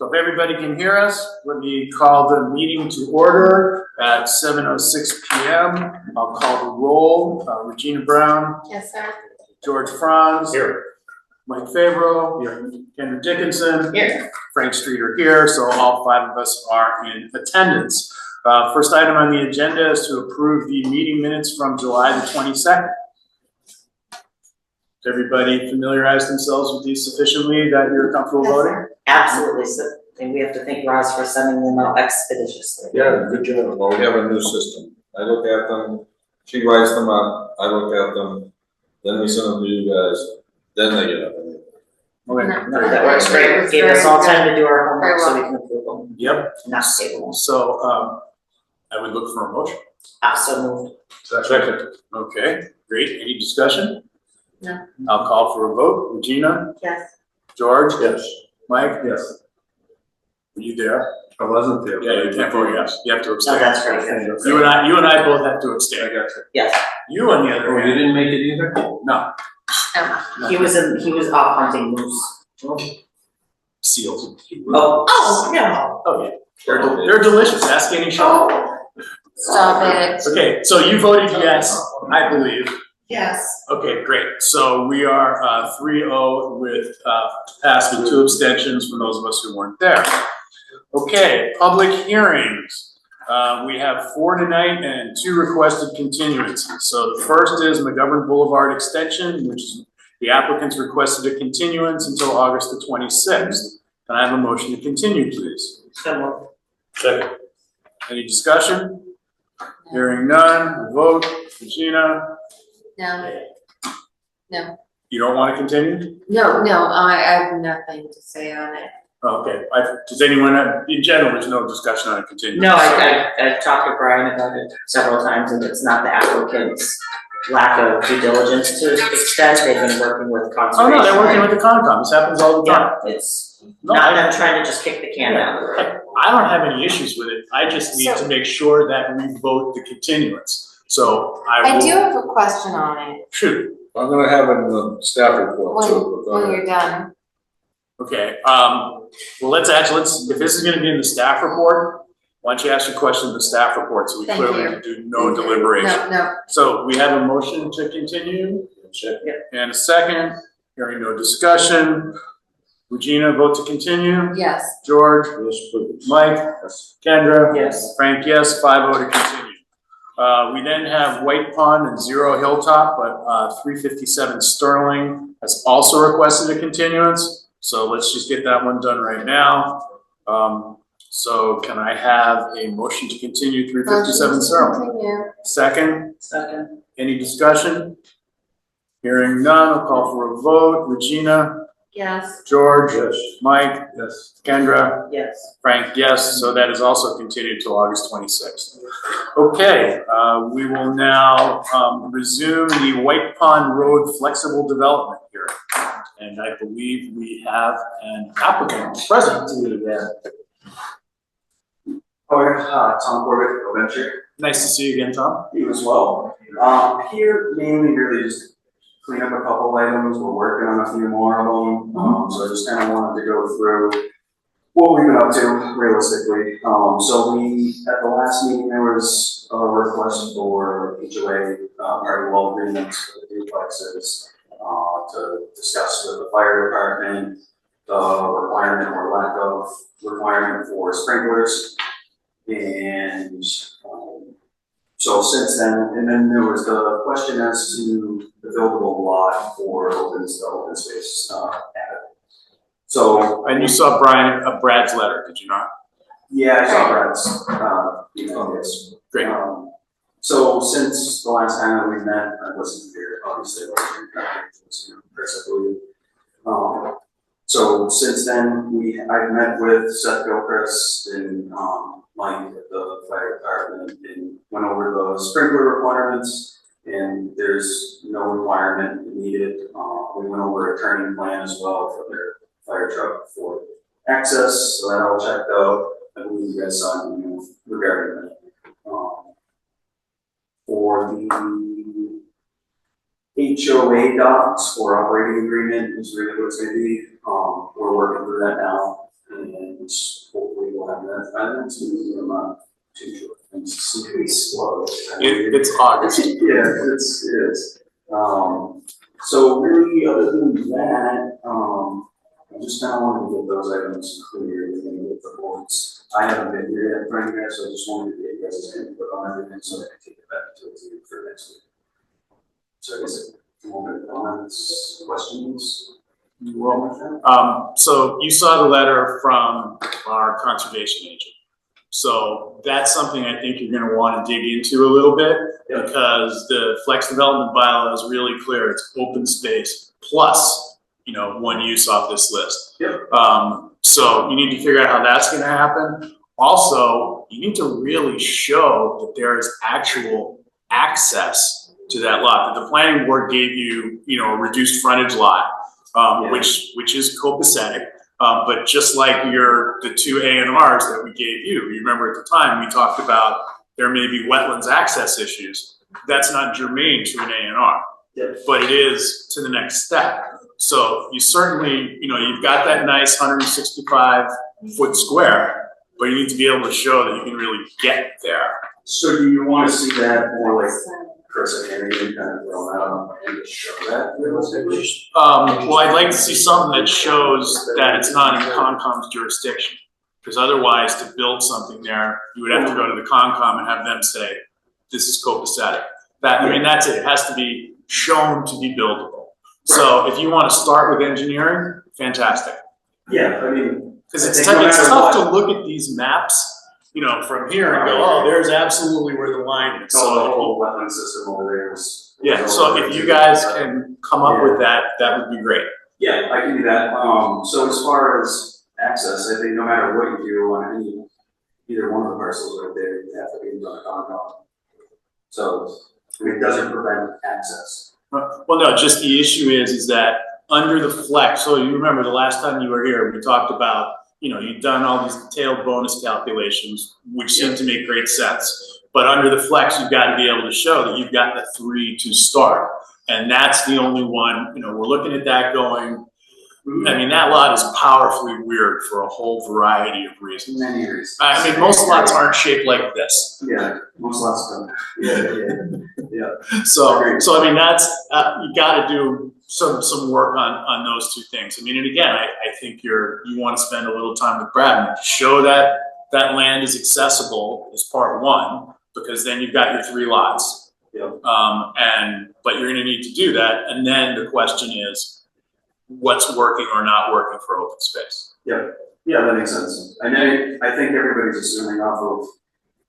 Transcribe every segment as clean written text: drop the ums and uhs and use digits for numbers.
So if everybody can hear us, let me call the meeting to order at 7:06 p.m. I'll call the roll. Regina Brown. Yes, sir. George Franz. Here. Mike Fabro. Here. Kendra Dickinson. Here. Frank Streeter here, so all five of us are in attendance. First item on the agenda is to approve the meeting minutes from July the 22nd. Has everybody familiarized themselves with these sufficiently that you're comfortable voting? Absolutely, so, and we have to thank Roz for sending them out expeditiously. Yeah, good job. Well, we have a new system. I look at them, she writes them up, I look at them, then we send them to you guys, then they get up. Okay. No, that works great, gave us all time to do our homework so we can approve them, Yep. not table them. So, I would look for a motion. So moved. Second. Okay, great. Any discussion? No. I'll call for a vote. Regina? Yes. George? Yes. Mike? Yes. Were you there? I wasn't there. Yeah, you can't vote yes. You have to No, abstain. that's great. You and I both have to abstain. I got you. Yes, You on the other Oh, you hand, didn't make it either? no. he was off hunting moose. Seals. Oh, no. Oh, yeah. They're delicious. Ask any shop. Stop it. Okay, so you voted yes, I believe. Yes. Okay, great. So we are 3-0 with pass with 2 abstentions for those of us who weren't there. Okay, public hearings. We have 4 tonight and 2 requested continuances. So the first is McGovern Boulevard Extension, which is the applicant's requested a continuance until August the 26th. Can I have a motion to continue, please? So moved. Second. Any discussion? Hearing none, vote. Regina, No. No. you don't want to continue? No, I have nothing to say on it. Okay, does anyone, in general, there's no discussion on a continuance? No, I've talked to Brian about it several times, and it's not the applicant's lack of due diligence to extend, they've been working with Oh, conservation. no, they're working with the Concom, this happens all the time. Yeah, it's No, not I- them trying to just kick the can down the road. I don't have any issues with it, I just need to So- make sure that we vote the continuance. So I I will. do have a question on it Shoot, I'm gonna have it in the staff report too. but go when ahead. you're done. okay, well, if this is gonna be in the staff report, why don't you ask your question in the staff report, so we Thank clearly you. can do no deliberation. No. So we have a motion to continue. Check. And a second, hearing no discussion. Regina, vote to continue. Yes. George, Yes, please. Mike, Yes. Kendra. Yes. Frank, yes, 5-0 to continue. We then have White Pond and 0 Hilltop, but 357 Sterling has also requested a continuance. So let's just get that one done right now. So can I have a motion to continue 357 Sterling? Continue. Second? Second. Any discussion? Hearing none, I'll call for a vote. Regina, Yes. George, Yes. Mike, Yes. Kendra, Yes. Frank, yes, so that is also continued till August 26th. Okay, we will now resume the White Pond Road Flexible Development hearing. And I believe we have an applicant present. Tom Corbett, Venture. Nice to see you again, Tom. You as well. Here mainly really just clean up a couple items. We're working on a few more of them. So I just kind of wanted to go through what we've been up to realistically. So at the last meeting, there was a request for HOA, party wall agreements for the duplexes, to discuss with the fire department, the requirement or lack of requirement for sprinklers. And so since then, and then there was the question as to the buildable lot for open space added. So And you saw Brad's letter, did you not? yeah, I saw Brad's yes. Great. So since the last time that we met, I wasn't here, obviously, Chris, I believe. So since then, I've met with Seth Gilchrist and Mike at the fire department and went over the sprinkler requirements, and there's no requirement needed. We went over a turning plan as well for their fire truck for access, so that all checked out. I believe you guys saw an email regarding that. For the HOA docs or operating agreement is really what it's gonna be. We're working through that now, and which hopefully we'll have that, I'm not too sure, it's pretty slow. It's August. Yeah, it is. So really, other than that, I just kind of wanted to get those items clear and get the boards. I haven't been here yet, Frank, so I just wanted to get you guys' input on everything so I can take it back to you for next week. So I guess, more comments, questions? So you saw the letter from our conservation agent. So that's something I think you're gonna wanna dig into a little bit, Yep. because the flex development bylaw is really clear, it's open space plus, one use off this list. Yep. So you need to figure out how that's gonna happen. Also, you need to really show that there is actual access to that lot, that the planning board gave you, a reduced frontage lot, Yeah. which is copacetic. But just like the two A&Rs that we gave you, remember at the time, we talked about there may be wetlands access issues. That's not germane to an A&R, Yep. but it is to the next step. So you certainly, you've got that nice 165-foot square, but you need to be able to show that you can really get there. So do you want to see that more like Chris and Henry kind of thrown out and just show that realistically? Well, I'd like to see something that shows that it's not in Concom's jurisdiction. Because otherwise, to build something there, you would have to go to the Concom and have them say, this is copacetic. That's it. It has to be shown to be buildable. So if you want to start with engineering, fantastic. Yeah, I mean. Because I it's think tough, no it's matter tough what- to look at these maps, from here and go, oh, there's absolutely where the line is. So the So, whole wetland system over there was. yeah, so if you guys can come up with that, that would be great. Yeah, I can do that. So as far as access, I think no matter what you do on either one of the parcels right there, you have to be on a Concom. So, it doesn't prevent access. Well, no, just the issue is that under the flex, so you remember the last time you were here, we talked about, you've done all these detailed bonus calculations, which seem to make great sense. But under the flex, you've got to be able to show that you've got the 3 to start. And that's the only one, we're looking at that going, that lot is powerfully weird for a whole variety of reasons. Many reasons. Most lots aren't shaped like this. Yeah, most lots don't. Yeah. So, Agreed. that's, you gotta do some work on those two things. And again, I think you wanna spend a little time with Brad and show that land is accessible as part 1, because then you've got your 3 lots. Yep. But you're gonna need to do that, and then the question is, what's working or not working for open space? Yeah, that makes sense. And then I think everybody's assuming off of,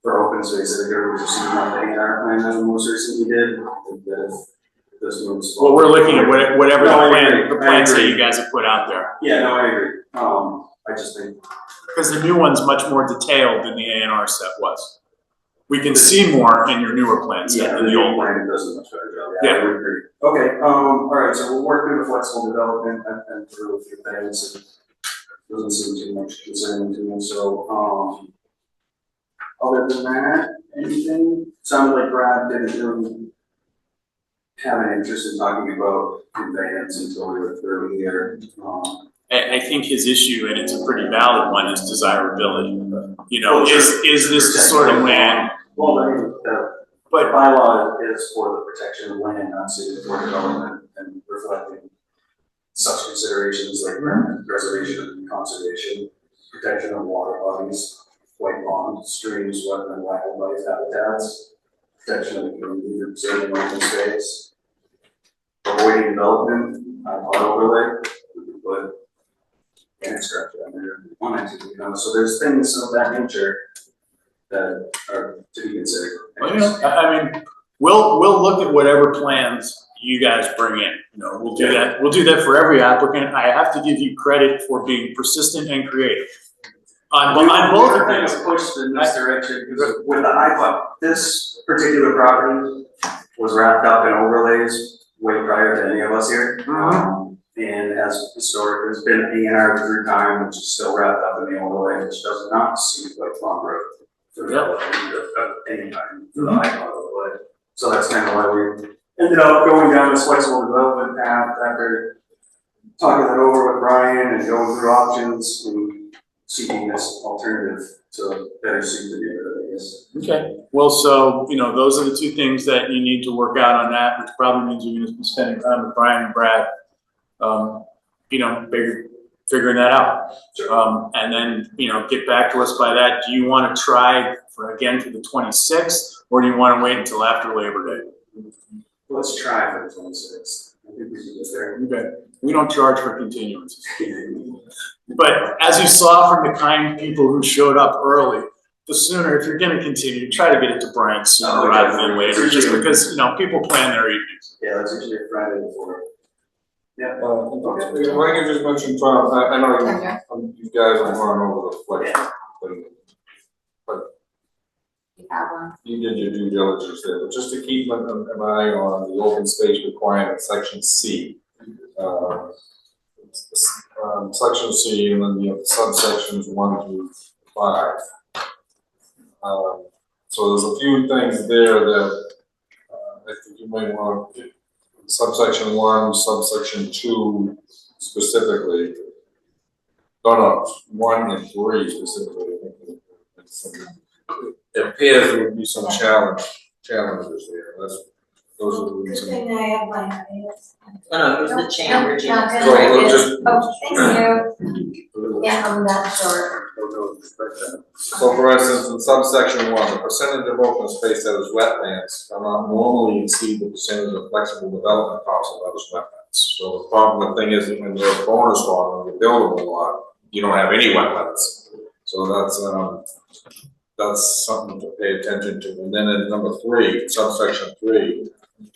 for open space, I think everybody's assuming off the A&R plan that we most recently did, that if this moves. Well, we're looking at whatever No, I the agree. plans I that agree. you guys have put out there. Yeah, no, I agree. I just think. Because the new one's much more detailed than the A&R set was. We can see more in your newer plan set than the old one. plan does a much better job. Yeah. I would agree. Okay, all right, so we'll work through the flexible development and through a few things, and doesn't seem too much concerning to me, so, other than that, anything? Sounded like Brad didn't really have an interest in talking about conveyance until we were through here. I think his issue, and it's a pretty valid one, is desirability. Is this the sort of land? Well, I mean, the bylaw is for the protection of land, not suited for development and reflecting such considerations like preservation, conservation, protection of water bodies, white pond, streams, wetland, wildlife habitats, protection of the community, preserving open space, avoiding development, overlay, but infrastructure under wanted to, so there's things of that nature that are to be considered. We'll look at whatever plans you guys bring in. We'll do that. We'll do that for every applicant. I have to give you credit for being persistent and creative on both of things. Pushed in this direction, because with the iPod, this particular property was wrapped up in overlays way prior to any of us here. And as historic, there's been A&R through time, which is still wrapped up in the overlay, which does not seem like long road for development of any kind for the iPod overlay. So that's kind of why we ended up going down this flexible development path after talking that over with Brian and going through options. And seeking this alternative to better suit the neighborhood, I guess. Okay, well, so, you know, those are the two things that you need to work out on that, which probably means you're gonna be spending time with Brian and Brad, you know, figuring that out. And then, you know, get back to us by that. Do you wanna try for the 26th, or do you wanna wait until after Labor Day? Let's try for the 26th. I think we can get there. Okay, we don't charge for continuances. But as you saw from the kind people who showed up early, the sooner, if you're gonna continue, try to get it to Brian sooner rather than later, just because, you know, people plan their evenings. Yeah, that's usually a Friday before. Yeah. If I could just mention, Tom, I know you guys are going over the flex, but You have one. you did your due diligence there, but just to keep an eye on the open space requirement, section C. Section C, and then you have subsections 1 through 5. So there's a few things there that I think you might want to, subsection 1, subsection 2 specifically. No, 1 and 3 specifically. I think it appears there would be some challenges there. Those are the reasons. I have my ideas. No, here's the chain, Regina. So we'll just. Thank you. Yeah, I'm not sure. So for instance, in subsection 1, the percentage of open space that is wetlands will not normally exceed the percentage of flexible development possible that is wetlands. So the problem, the thing is, when you're a bonus lot, when you're buildable lot, you don't have any wetlands. So that's something to pay attention to. And then in number 3, subsection 3,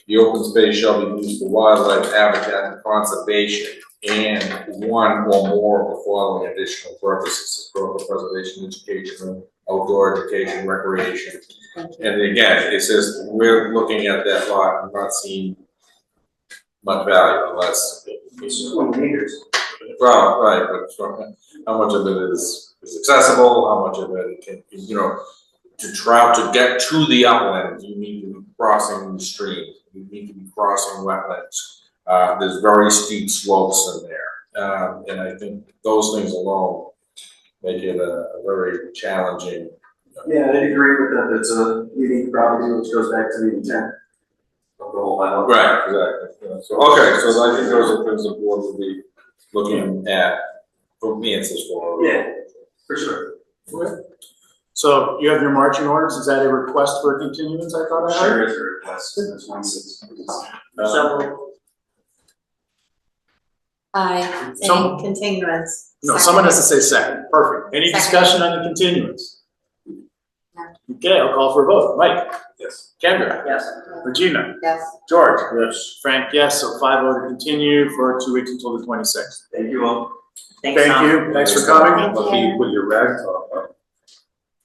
the open space shall be used for wildlife habitat and conservation and one or more of the following additional purposes: historical preservation, education, outdoor education, recreation. And again, it says we're looking at that lot and not seeing much value unless It's 20 meters. well, right, but how much of it is accessible, how much of it can, you know, to get to the upland, you need to be crossing the stream, you need to be crossing wetlands. There's very steep slopes in there, and I think those things alone make it a very challenging. Yeah, I agree with that. It's a unique property, which goes back to the intent of the whole bylaw. Right, exactly. Yeah, so, okay, so I think those are things the board will be looking at for answers for. Yeah, for sure. Okay. So you have your marching orders, is that a request for a continuance, I thought I heard? Sure is a request. That's 1/6. So, I Some- say continuance. No, someone has to say second, perfect. Any Second. discussion on the continuance? No. Okay, I'll call for a vote. Mike? Yes. Kendra? yes, Regina? Yes. George? Yes. Frank, yes, so 5-0 to continue for 2 weeks until the 26th. Thank you all. thanks, Thank Tom. you, thanks for coming. Thank Lucky you. you put your rag top on.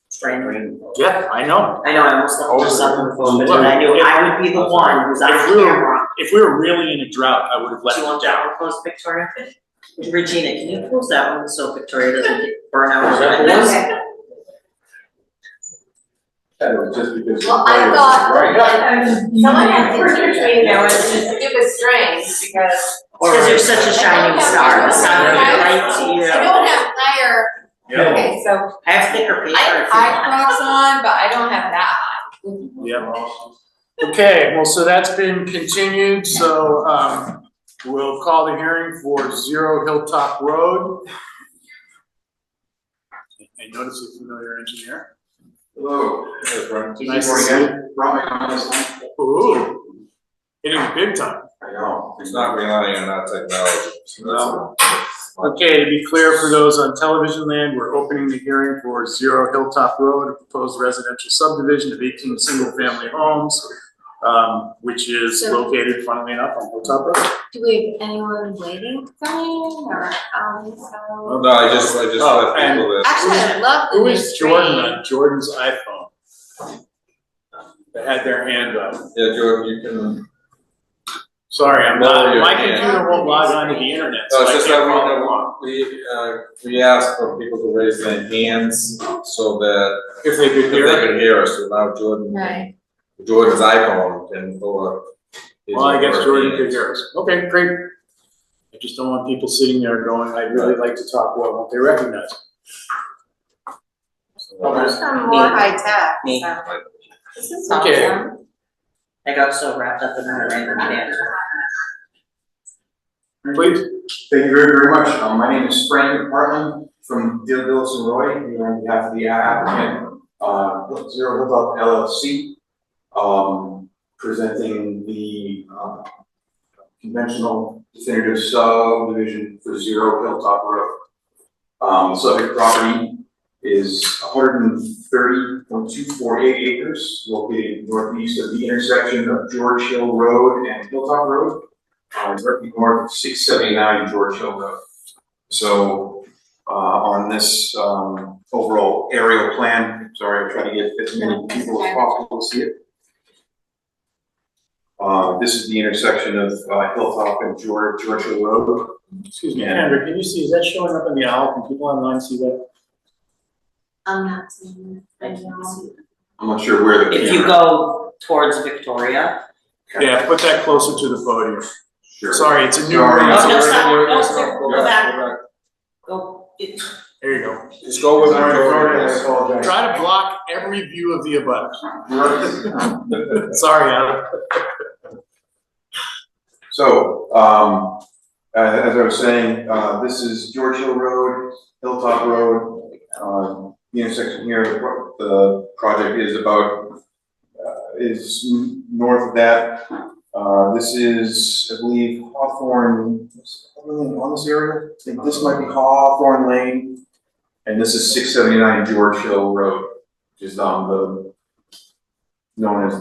Strain. Yeah, I know. I know, I almost left my son on the phone, but then I knew I would be the one who's on If we were- camera. If we were really in a drought, I would have Do let you it want down. that one closed, Victoria? Regina, can you close that one so Victoria doesn't get burnt out? Is that the one? Okay. Just because. Well, I thought, Right. someone had to teach me, it was strange because. Because you're such a shining star, the sun will be right to you. I don't have higher, Yeah, okay, so I have thicker paper if I you have high want. crops on, but I don't have that high. yeah. Okay, well, so that's been continued, so, we'll call the hearing for 0 Hilltop Road. I notice a familiar engineer. Hello. Hey, Frank. Nice to see you. Brought my comments on. Ooh, hitting the big time. I know. It's not relying on that technology. So that's Okay, to be clear for those on television land, we're opening the hearing for 0 Hilltop Road, a proposed residential subdivision of 18 single-family homes, which is So- located, funnily enough, on Hilltop Road. Do we have anyone waiting for me or, Well, no, I just Oh, let and- people that. Actually, I love the Who new is Jordan screen. on Jordan's iPhone? They had their hand up. Yeah, Jordan, you can. Sorry, I'm Lower not, your my hand. computer won't log onto the internet, so No, I it's just can't that follow along. we asked for people to raise their hands so that If they could if hear they it. could hear us, so now Jordan's iPhone can go up. Well, I guess Jordan could hear us. Okay, great. I just don't want people sitting there going, I'd really like to talk, well, won't they recognize? Well, There's some more high tech, Me. so. This is Okay. awesome. I got so wrapped up in that random answer. Please. Thank you very, very much. My name is Frank Hartman from Dillis and Roy, here on behalf of the applicant, Zero Hilltop LLC, presenting the, conventional definitive subdivision for Zero Hilltop Road. The subject property is 130.248 acres, located northeast of the intersection of George Hill Road and Hilltop Road. Directly north of 679 George Hill Road. So, on this, overall aerial plan, sorry, I'm trying to get as many people as possible to see it. This is the intersection of, Hilltop and George Hill Road. Excuse me, Kendra, can you see, is that showing up in the owl? Can people online see that? I'm not seeing it. I know. I'm not sure where the. If you go towards Victoria. Yeah, put that closer to the podium. Sure. Sorry, it's a new. Sorry. room, No, so no, we're- stop. we're- No, we're- sir. Go back. Go. There you go. Just go with Sorry, Victoria. I apologize. Try to block every view of the above. Sorry, Adam. So, as I was saying, this is George Hill Road, Hilltop Road. The intersection here, the project is about, is north of that. This is, I believe, Hawthorne, on this area? I think this might be Hawthorne Lane. And this is 679 George Hill Road, which is, the, known as,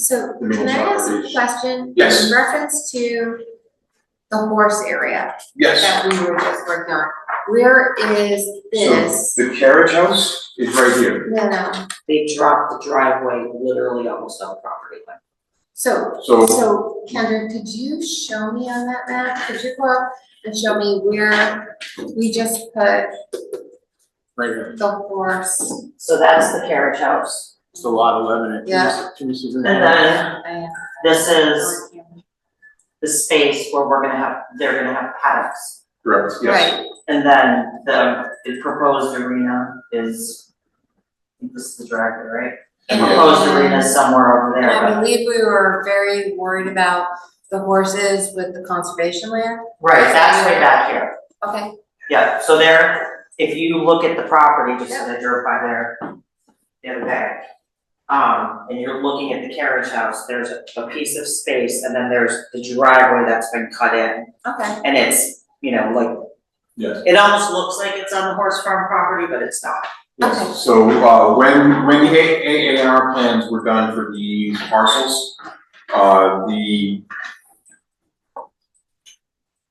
So The main can I ask a properties. question? Yes. In reference to the horse area yes. that we were just working on, where is this? So the carriage house is right here. No. They dropped the driveway literally almost on the property line. So Kendra, could you show me on that map? Could you go up and show me where we just put Right here. the horse? So that's the carriage house. It's the lot 11. Yeah. Can you see the? And then I this is the space where they're gonna have paddocks. Correct, yes. Right, And then the proposed arena is, I think this is the driveway, right? The proposed arena is somewhere over there, I but, believe we were very worried about the horses with the conservation land. right, that's way back here. Okay, Yeah, so there, if you look at the property, just as I drove by there the other day, and you're looking at the carriage house, there's a piece of space, and then there's the driveway that's been cut in, okay. and it's, like, Yes. it almost looks like it's on the horse farm property, but it's not. Okay. Yes, so, when the A&R plans were done for the parcels,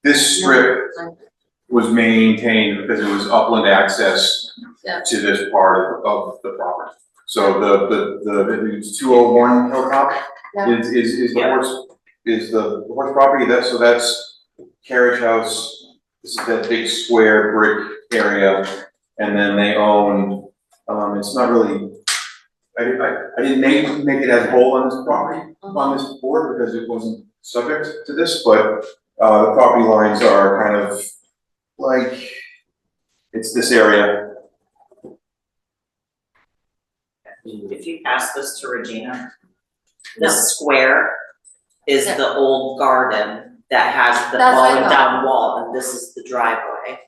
this strip was maintained because it was upland access Yeah. to this part of the property. So it's 201 Hilltop Yeah. is the Yeah. horse property, that's carriage house. This is that big square brick area, and then they own, it's not really, I didn't make it as whole on this property, on this board, because it wasn't subject to this, but, the property lines are kind of like, it's this area. If you pass this to Regina, this square is the old garden that has the That's what I falling thought. down wall, and this is the driveway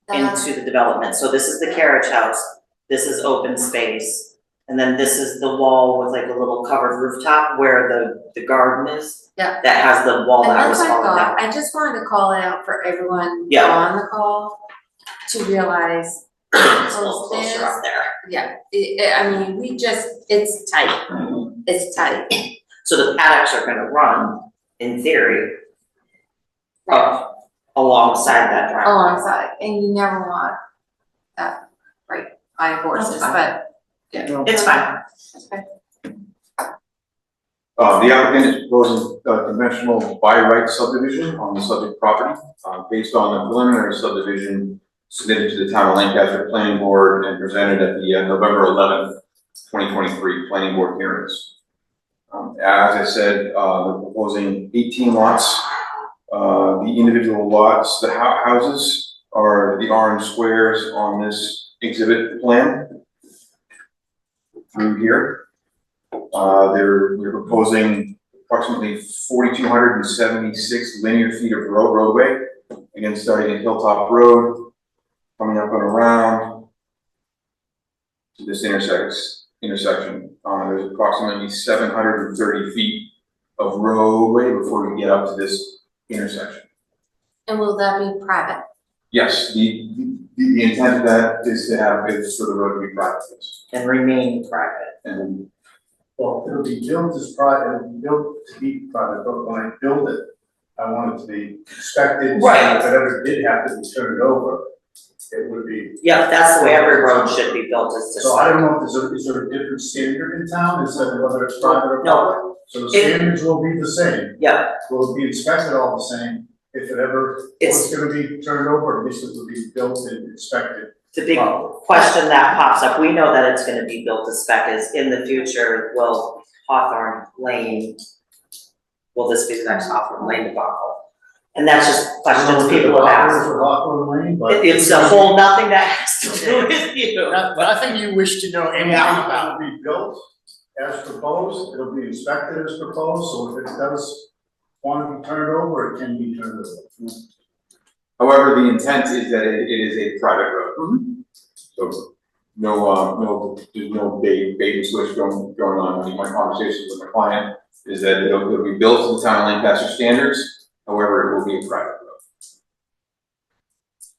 That's- into the development. So this is the carriage house, this is open space, and then this is the wall with like a little covered rooftop where the garden is. Yeah. That has the wall And that was that's what I falling down. thought, I just wanted to call it out for everyone Yeah. on the call to realize, It's a little closer up there. yeah, I mean, it's tight, it's tight. So the paddocks are gonna run, in theory, up alongside that driveway. Alongside, and you never want that right by horses, fine. but, yeah. It's fine. Okay. The applicant is proposing a conventional by right subdivision on the subject property, based on the preliminary subdivision submitted to the town of Lancaster Planning Board and presented at the November 11th, 2023 Planning Board hearings. As I said, they're proposing 18 lots. The individual lots, the houses are the orange squares on this exhibit plan. Through here. We're proposing approximately 4,276 linear feet of roadway. Again, starting at Hilltop Road, coming up and around to this intersection. There's approximately 730 feet of roadway before we get up to this intersection. And will that be private? Yes, the intent of that is to have it for the road to be private. And remain private. And Well, it'll be built as private, it'll be built to be private, but when I build it, I want it to be inspected. So Right. if it ever did have to be turned over, it would be. Yeah, that's the way every road should be built, is to So I don't know if is there a different standard in town, is that whether it's private or No. public? So the standards will be the same, Yeah, will it be inspected all the same? If it ever It's- was gonna be turned over, at least it would be built and inspected. the big properly. question that pops up, we know that it's gonna be built to spec, is in the future, will Hawthorne Lane, will this be the next Hawthorne Lane debacle? And that's just questions people have asked. For Hawthorne Lane, but. It's a whole, nothing that has to do with you. Nothing you wish to know anything about. It'll be built as proposed, it'll be inspected as proposed, so if it does want to be turned over, it can be turned over. however, the intent is that it is a private road. So there's no bait and switch going on. I mean, my conversations with my client is that it'll be built to the town of Lancaster standards, however, it will be a private road.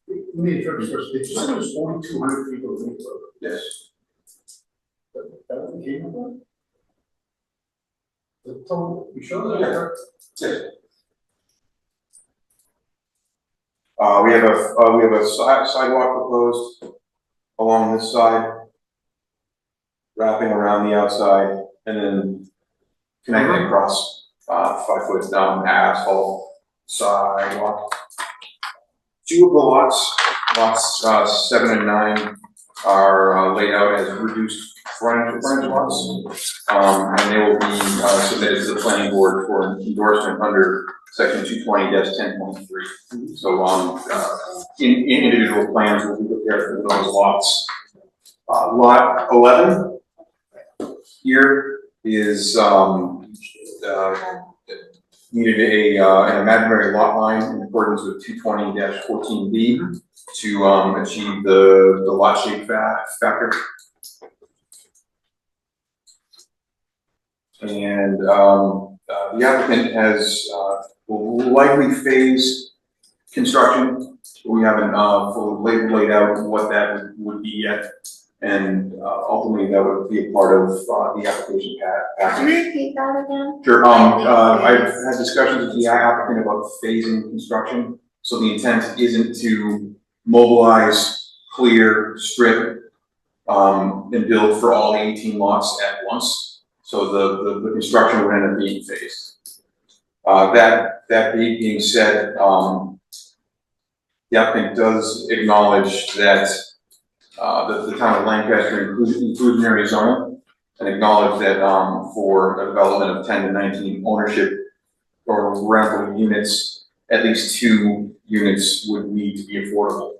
Let me interrupt first, did you say it was 4,200 feet of link road? Yes. That what we came up with? The total, you sure that? Yeah. Yes. We have a sidewalk proposed along this side, wrapping around the outside, and then connecting across 5 foot asphalt sidewalk. Two of the lots 7 and 9 are laid out as reduced frontage lots. And they will be submitted to the planning board for endorsement under section 220-10.3. So individual plans will be prepared for those lots. Lot 11 here is needed an imaginary lot line in accordance with 220-14B to achieve the lot shape factor. And the applicant will likely phase construction. We haven't fully laid out what that would be yet, and ultimately that would be a part of the application Could package. you repeat that again? Sure, I've had discussions with the applicant about phasing construction, so the intent isn't to mobilize, clear, strip, and build for all 18 lots at once. So the construction would end up being phased. That being said, the applicant does acknowledge that the town of Lancaster inclusionary zoning, and acknowledge that for a development of 10 to 19 ownership or rental units, at least 2 units would need to be affordable.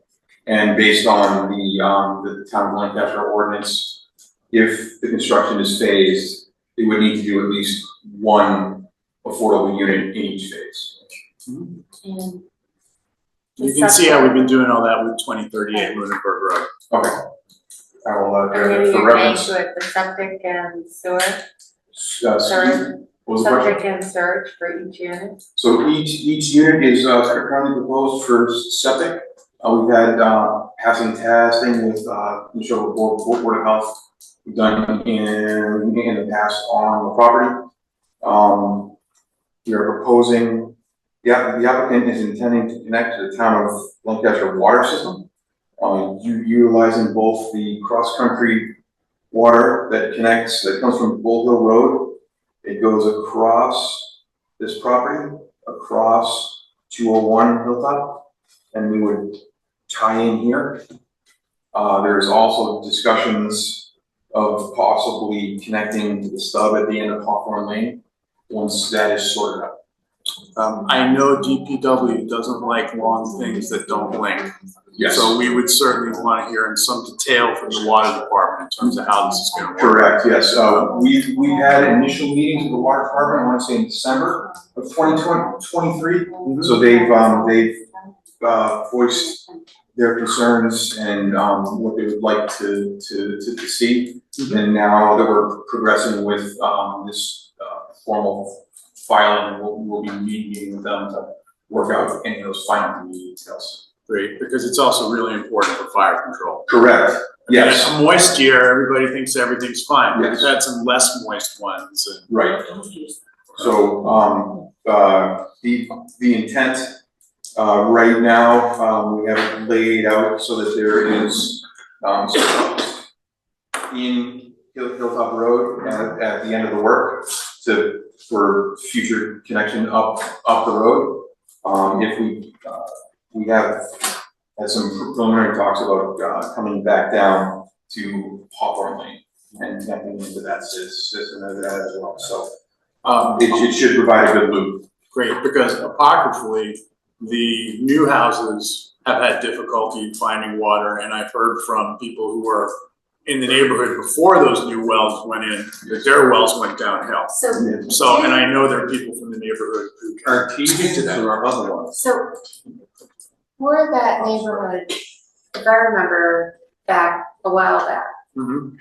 And based on the town of Lancaster ordinance, if the construction is phased, they would need to do at least 1 affordable unit in each phase. And You can see how we've been doing all that with 2038 Lunenburg Road. Okay. I will, And then for you're paying reference, for the septic and sewer, what was the question? septic and surge for each unit? So each unit is currently proposed for septic. We've had passing testing with Michelle Board of Health. We've done in the past on the property. We are proposing, the applicant is intending to connect to the town of Lancaster water system, utilizing both the cross-country water that comes from Bull Hill Road. It goes across this property, across 201 Hilltop, and we would tie in here. There's also discussions of possibly connecting to the stub at the end of Hawthorne Lane, once that is sorted out. I know DPW doesn't like long things that don't link. Yes. So we would certainly want to hear in some detail from the water department in terms of how this is gonna work. Correct, yes. We had initial meetings with the water department, I want to say in December of 2023. So they've voiced their concerns and, what they would like to see. And now that we're progressing with, this, formal filing, we'll be meeting with them to work out any of those final details. Great, because it's also really important for fire control. Correct, yes, In a moist year, everybody thinks everything's fine, but Yes. we've had some less moist ones. And right. So, the intent, right now, we have it laid out so that there is, in Hilltop Road at the end of the work for future connection up the road. If we have had some preliminary talks about, coming back down to Hawthorne Lane and connecting into that system as well, so. It should provide a good loop. great, because apocryphally, the new houses have had difficulty finding water, and I've heard from people who were in the neighborhood before those new wells went in, that their wells went downhill. So, and I know there are people from the neighborhood who can speak to that. Or other ones. So for that neighborhood, if I remember back a while back, Mhm.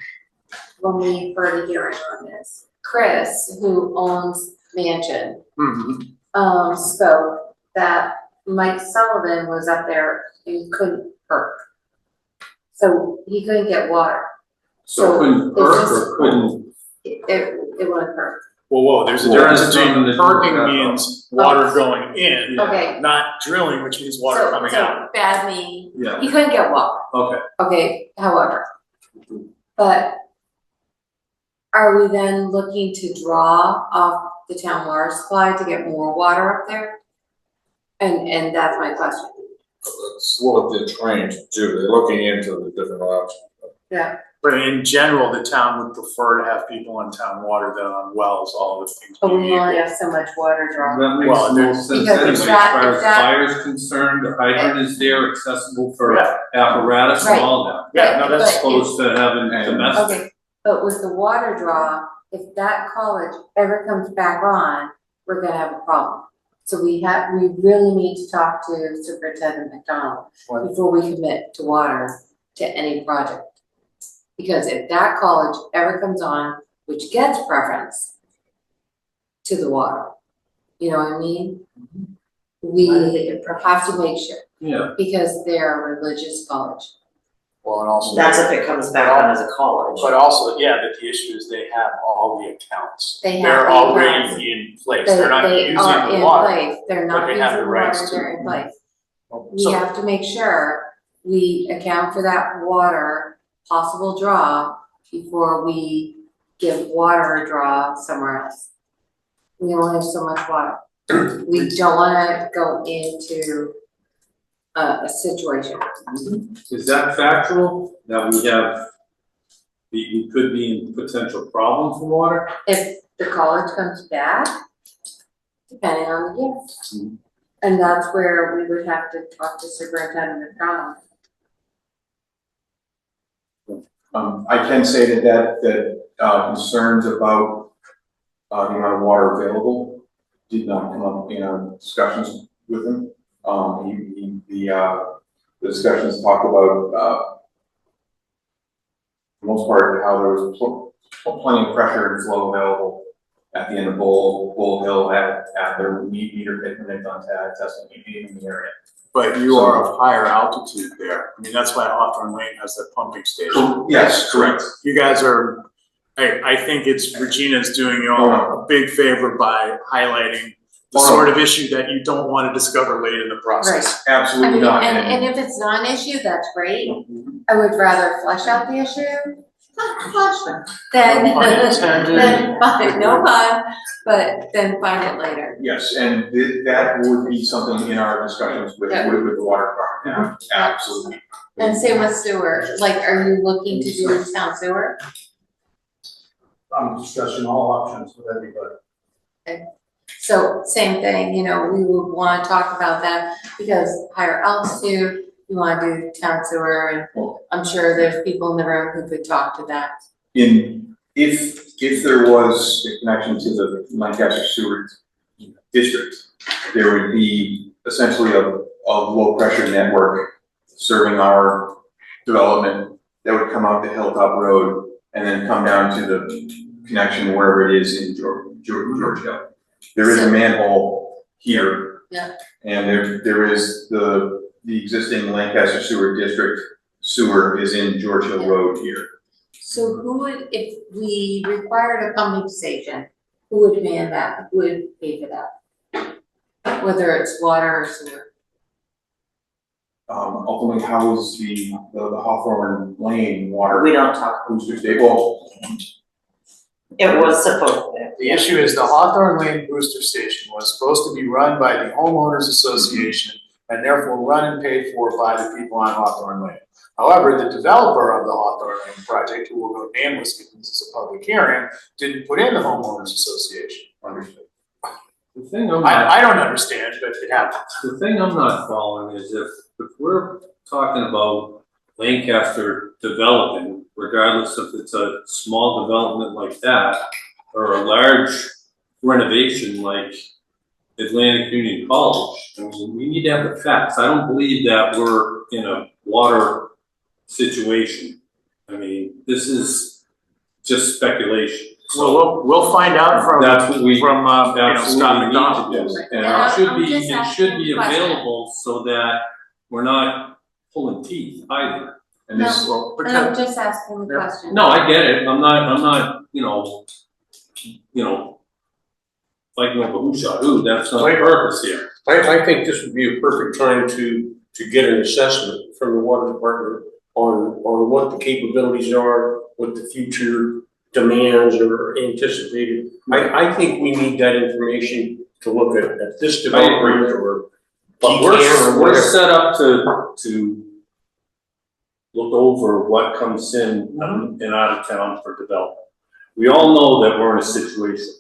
when we heard a hearing on this, Chris, who owns Mansion, spoke that Mike Sullivan was up there and couldn't perk. So he couldn't get water. So Couldn't perk or couldn't, it wouldn't perk. Whoa, there's a Well, difference that's something between to do perking with that, means water going in, Okay. not drilling, which means water coming out. So bad me, Yeah, he couldn't get water. okay. Okay, however, but are we then looking to draw off the town water supply to get more water up there? And that's my question. that's what they're trying to do, they're looking into the different options. Yeah. But in general, the town would prefer to have people on town water than on wells, all of the things But being we only equal. have so much water draw. That makes Well, no there's- sense Because anyway, if as that- far if as that- fire is concerned, the hydrant is there, accessible for Yeah. apparatus and Right. all that. Yeah, no, that's But- Opposed to having domestic. Okay, but with the water draw, if that college ever comes back on, we're gonna have a problem. So we really need to talk to Superintendent McDonald before we commit to water to any project. Because if that college ever comes on, which gets preference to the water, you know what I mean? We have to make sure, Yeah. because they're a religious college. Well, and also. That's if it comes back on as a college. But also, yeah, but the issue is they have all the accounts. They have They're the already accounts. in place, they're not using the in water. place, they're not but they using have the the rights water, to. they're in place. We So, have to make sure we account for that water possible draw before we give water a draw somewhere else. We only have so much water. We don't wanna go into a situation. Is that factual, that we could be in potential problem for water? If the college comes back, depending on the year. And that's where we would have to talk to Superintendent McDonald. I can say that concerns about, the amount of water available did not come up in our discussions with him. The discussions talked about, for the most part, how there was plenty of pressure and flow available at the end of Bull Hill at their meter pit when they've done testing in the area. but you are of higher altitude there, I mean, that's why Hawthorne Lane has that pumping station. Yes, correct. You guys are, I think Regina's doing you all a big favor by highlighting the sort of issue that you don't wanna discover late in the process. I Absolutely mean, not. and if it's not an issue, that's great. I would rather flesh out the issue, than, No pun intended. than find, no pun, but then find it later. Yes, and that would be something in our discussions with Yeah. the water department, yeah, absolutely. And same with sewer, like, are you looking to do town sewer? I'm discussing all options with everybody. So same thing, we would wanna talk about that, because higher altitude, you wanna do town sewer, and I'm sure there's people in the room who could talk to that. If there was a connection to the Lancaster sewer district, there would be essentially a low pressure network serving our development that would come out the Hilltop Road and then come down to the connection wherever it is in Georgetown. There is a manhole here. Yeah. And there is the existing Lancaster sewer district sewer is in George Hill Road here. So who would, if we required a pumping station, who would man that, who would pay for that? Whether it's water or sewer? Ultimately, how is the Hawthorne Lane water We don't talk, booster stable? it was supposed to. The issue is the Hawthorne Lane Booster Station was supposed to be run by the homeowners association and therefore run and paid for by the people on Hawthorne Lane. However, the developer of the Hawthorne Lane project, who will go nameless because this is a public hearing, didn't put in the homeowners association. Understood. The thing I'm not, I don't understand, but it happened. the thing I'm not following is if we're talking about Lancaster developing, regardless if it's a small development like that or a large renovation like Atlantic Union College, I mean, we need to have the facts. I don't believe that we're in a water situation. I mean, this is just speculation. So we'll find out from, That's what we Scott absolutely McDonald. need to do. And Yeah, it should I'm be, just it asking should be a question. available so that we're not pulling teeth either. And this, And I'm just asking the question. No, I get it, I'm not, like no bahusha, ooh, that's not the purpose here. I think this would be a perfect time to get an assessment from the water department on what the capabilities are, what the future demands are anticipated. I think we need that information to look at this development or. But we're set up to look over what comes in and out of town for development. We all know that we're in a situation,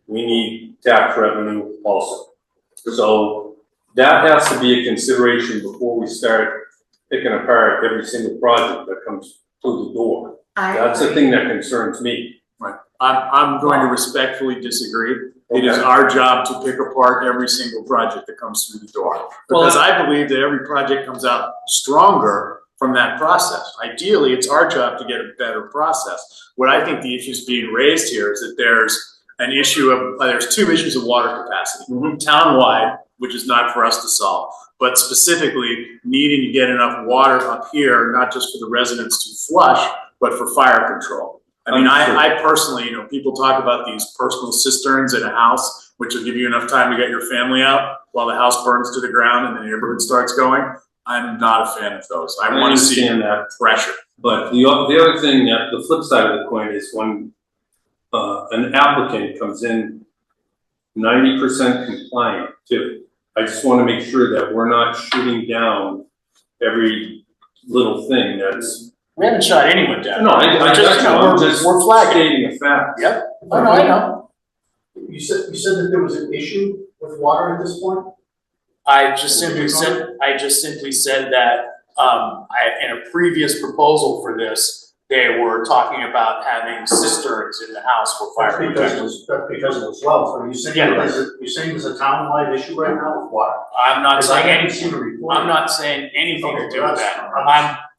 we need tax revenue also. So that has to be a consideration before we start picking apart every single project that comes through the door. That's the thing that concerns me. I'm going to respectfully disagree. It is our job to pick apart every single project that comes through the door. Because I believe that every project comes out stronger from that process. Ideally, it's our job to get a better process. What I think the issue is being raised here is that there's an issue of, there's two issues of water capacity. Townwide, which is not for us to solve, but specifically needing to get enough water up here, not just for the residents to flush, but for fire control. I mean, I personally, people talk about these personal cisterns in a house, which will give you enough time to get your family out while the house burns to the ground and the neighborhood starts going. I'm not a fan of those. I want to see that pressure. But the other thing, that the flip side of the coin is when an applicant comes in 90% compliant too. I just want to make sure that we're not shooting down every little thing that's. We haven't shot anyone down. No, I'm just we're flagging. stating a fact. Yep. Oh, no, I know. You said that there was an issue with water at this point? I just simply said that, in a previous proposal for this, they were talking about having cisterns in the house for fire protection. That's because it was well, so you're saying there's a town-wide issue right now with water? I'm not Because I saying haven't anything, seen a report. I'm not saying anything to do with that.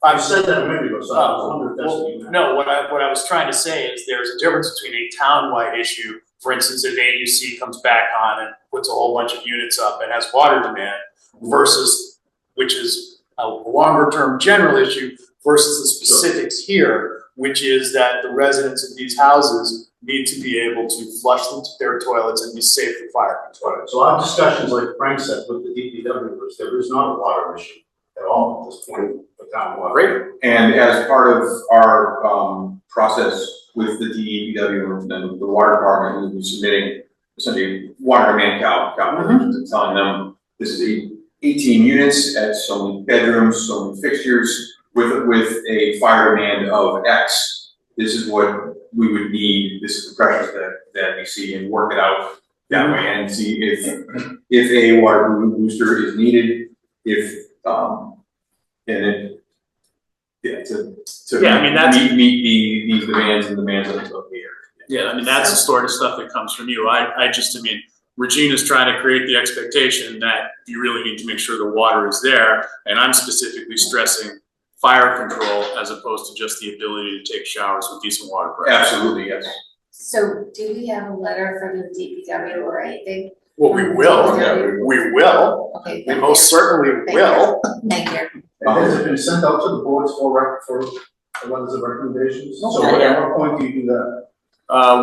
I said that a minute ago, so I was wondering if that's what you meant. No, what I was trying to say is there's a difference between a town-wide issue, for instance, if AUC comes back on and puts a whole bunch of units up and has water demand, versus, which is a longer-term general issue, versus the specifics here, which is that the residents of these houses need to be able to flush their toilets and be safe for fire control. So our discussions, like Frank said, with the DPW, was there is not a water issue at all at this point for town water. Great. and as part of our process with the DEPW and the water department, we'll be submitting essentially water demand calculations and telling them this is 18 units at so many bedrooms, so many fixtures with a fire demand of X. This is what we would need, this is the pressures that we see, and work it out that way and see if a water booster is needed, if, and it, yeah, to Yeah, I mean, that's- meet these demands and demands of the area. Yeah, I mean, that's the sort of stuff that comes from you. I mean, Regina's trying to create the expectation that you really need to make sure the water is there, and I'm specifically stressing fire control as opposed to just the ability to take showers with decent water pressure. Absolutely, yes. So do we have a letter from the DPW or anything? Well, we will, we will, Okay, we thank most you. certainly will. Thank you. And has it been sent out to the boards for letters of recommendations? So Okay. at what point do you do that?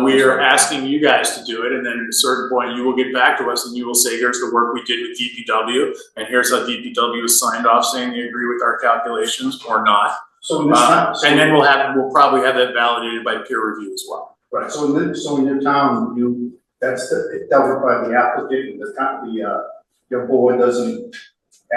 We are asking you guys to do it, and then at a certain point, you will get back to us and you will say, here's the work we did with DPW, and here's how DPW has signed off saying they agree with our calculations or not. So in this town, And then we'll probably have that validated by peer review as well. right, so in your town, that's dealt with by the applicant, your board doesn't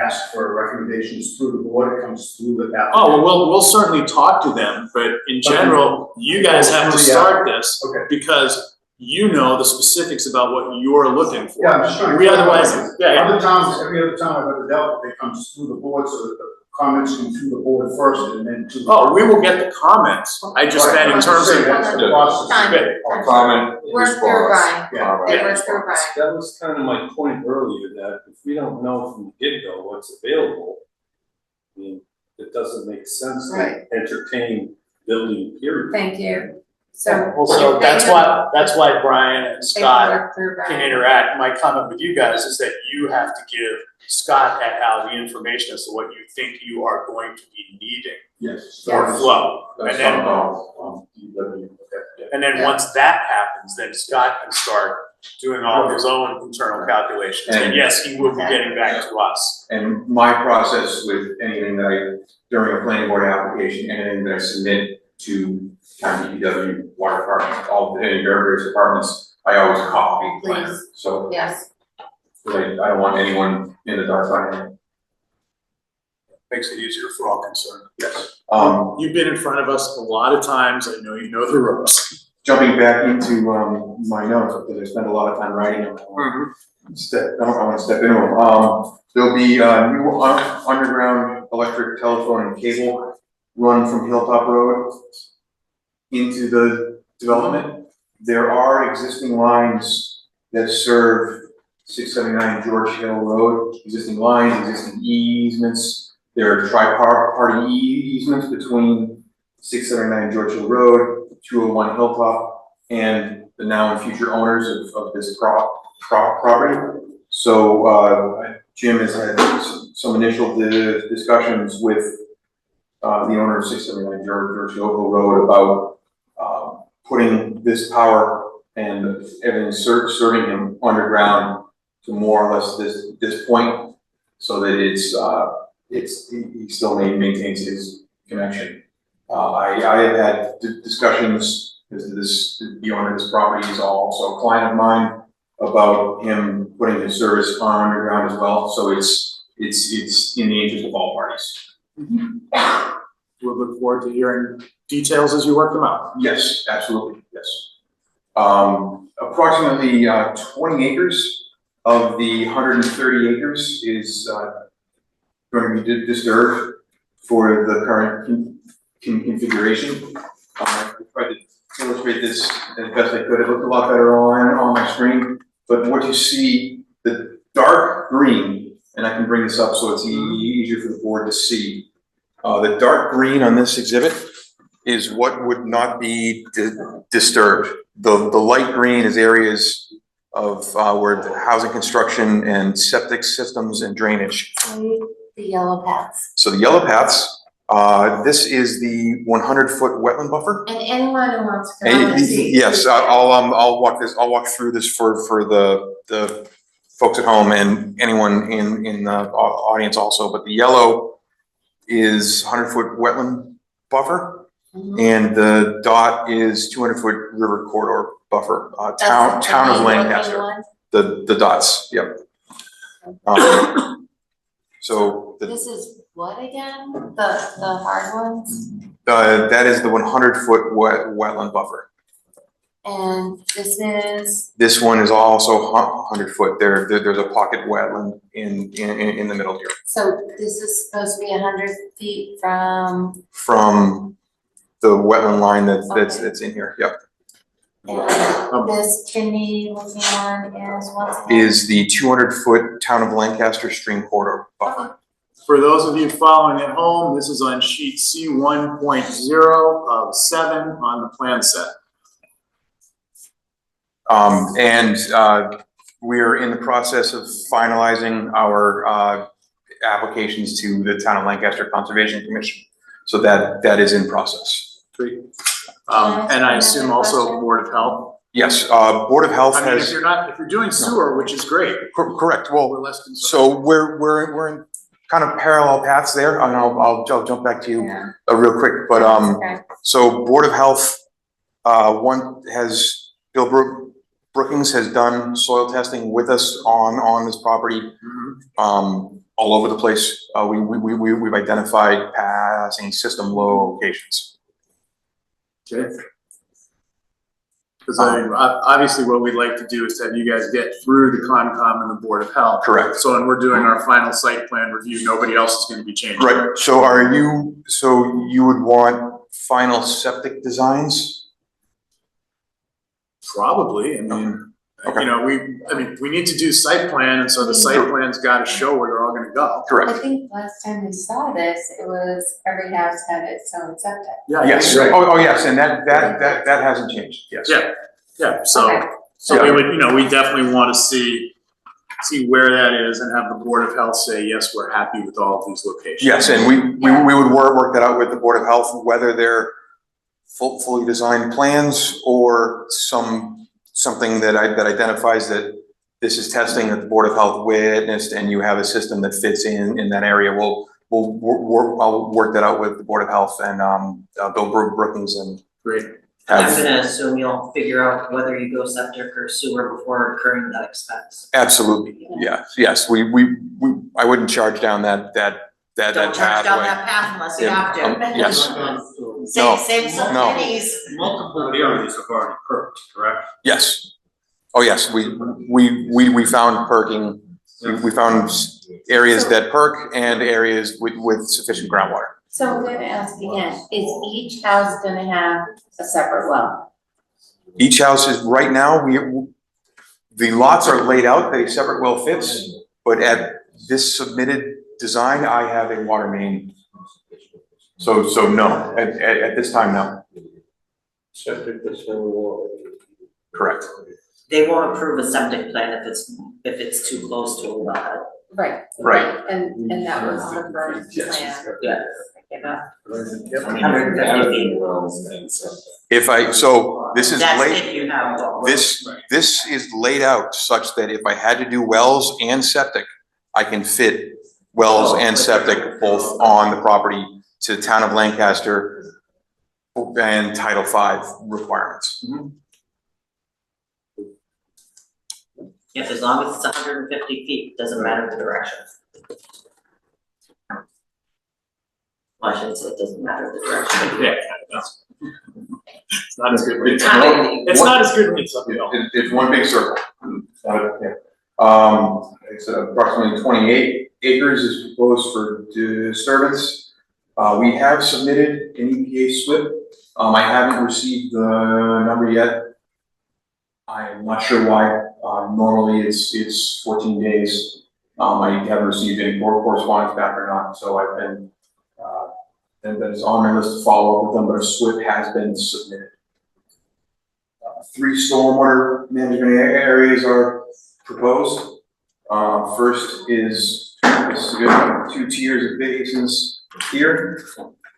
ask for recommendations through the board, it comes through the applicant. Oh, well, we'll certainly talk to them, but in general, you guys have to start this Okay. because you know the specifics about what you're looking for. Yeah, I'm just trying to. We otherwise, yeah, Other towns, every other town I've ever dealt with, it comes through the board, so that the comments come through the board first and then to. oh, we will get the comments. I just meant in terms of, That's the process. Time. Comment, Work through response. Brian. They work through Brian. That was kind of my point earlier, that if we don't know from the get-go what's available, I mean, it doesn't make sense to Right. entertain building period. Thank you. So. so if that's they why Brian and they Scott work through can Brian. interact. My comment with you guys is that you have to give Scott et al. The information as to what you think you are going to be needing Yes. for flow. And That's then, DPW. and then Yeah. once that happens, then Scott can start doing all of his own internal calculations. And And- yes, he will be getting back to us. And my process with anything that during a planning board application, anything that I submit to town DPW, water department, any various departments, I always copy the planner. Please. So, Yes, I don't want anyone in the dark on it. Makes it easier for all concerned. Yes. You've been in front of us a lot of times. I know you know the ropes. Jumping back into, my notes, because I spent a lot of time writing them. I want to step into them. There'll be, new underground electric telephone and cable run from Hilltop Road into the development. There are existing lines that serve 679 George Hill Road, existing lines, existing easements. There are tri-party easements between 679 George Hill Road, 201 Hilltop, and the now and future owners of this property. So, Jim has had some initial discussions with the owner of 679 George Hill Road about putting this power and inserting him underground to more or less this point, so that he still maintains his connection. I have had discussions, because the owner of this property is also a client of mine, about him putting his service on underground as well, so it's in the interest of all parties. We'll look forward to hearing details as you work them out. Yes, absolutely, yes. Approximately 20 acres of the 130 acres is going to be disturbed for the current configuration. I tried to illustrate this as best I could. It looked a lot better on my screen, but what you see, the dark green, and I can bring this up so it's easier for the board to see. The dark green on this exhibit is what would not be disturbed. The light green is areas of where the housing construction and septic systems and drainage. the yellow paths. So the yellow paths, this is the 100-foot wetland buffer. And anyone who wants to come and see. Yes, I'll walk through this for the folks at home and anyone in the audience also, but the yellow is 100-foot wetland buffer. Mhm. And the dot is 200-foot river corridor buffer, That's the town of green looking Lancaster, one. the dots, yep. So This is what again? The hard ones? that is the 100-foot wetland buffer. And this is, This one is also 100 foot. There's a pocket wetland in the middle here. so this is supposed to be 100 feet from, From the wetland line Okay. that's in here, yep. and this chimney looking one is what's that? Is the 200-foot Town of Lancaster stream corridor buffer. For those of you following at home, this is on sheet C 1.0 of 7 on the plan set. We are in the process of finalizing our applications to the Town of Lancaster Conservation Commission. So that is in process. Great. And I assume also Board of Health. Yes, Board of Health I mean, if has, you're doing sewer, which is great, correct, we're well, less concerned. so we're in kind of parallel paths there, and I'll jump back to you Yeah. real quick, but Okay. so Board of Health, Bill Brookings has done soil testing with us on this property, Mhm. all over the place. We've identified passing system locations. Okay. Because obviously what we'd like to do is have you guys get through the Concom and the Board of Health. Correct. So when we're doing our final site plan review, nobody else is gonna be changing. Right, so you would want final septic designs? Probably, I mean, Okay. you know, we need to do site plan, and so the site plan's gotta show where they're all gonna go. I Correct, think last time we saw this, it was every house had its own septic. Yeah, yes, right. oh, yes, and that hasn't changed, yes. Yeah, yeah, Okay. so we would, we definitely wanna see where that is and have the Board of Health say, yes, we're happy with all of these locations. Yes, and we would work that out with the Board of Health, whether they're fully designed plans or something that identifies that this is testing that the Board of Health witnessed and you have a system that fits in that area. I'll work that out with the Board of Health and Bill Brookings and Great. I'm gonna assume you'll figure out whether you go septic or sewer before incurring that expense. absolutely, yes, I wouldn't charge down that Don't charge down pathway. that path unless you Yeah, have to. yes. Save, save some No. pennies. Multiple areas have already perked, correct? Yes. Oh, yes, we found perking, we found areas that perk and areas with sufficient groundwater. So I'm gonna ask again, is each house gonna have a separate well? Each house is, right now, the lots are laid out, they separate well fits, but at this submitted design, I have a water main. So no, at this time, no, Septic system or. correct. They won't approve a septic plan if it's too close to a wellhead. Right. Right. And that was the first plan. Yeah. Give up. 150 feet. So this is That's laid, if you have. this is laid out such that if I had to do wells and septic, I can fit wells and septic both on the property to the Town of Lancaster and Title V requirements. If as long as it's 150 feet, doesn't matter the direction. Well, I shouldn't say it doesn't matter the direction. Yeah, it's not as good when it's, Timing. it's not as good when it's uphill. It's one big circle. It's approximately 28 acres is proposed for disturbance. We have submitted an EPA SWIP. I haven't received the number yet. I'm not sure why. Normally it's 14 days. I haven't received any correspondence back or not, so I've been, and that is on my list to follow up with them, but a SWIP has been submitted. 3 stormwater management areas are proposed. First is 2 tiers of basins here.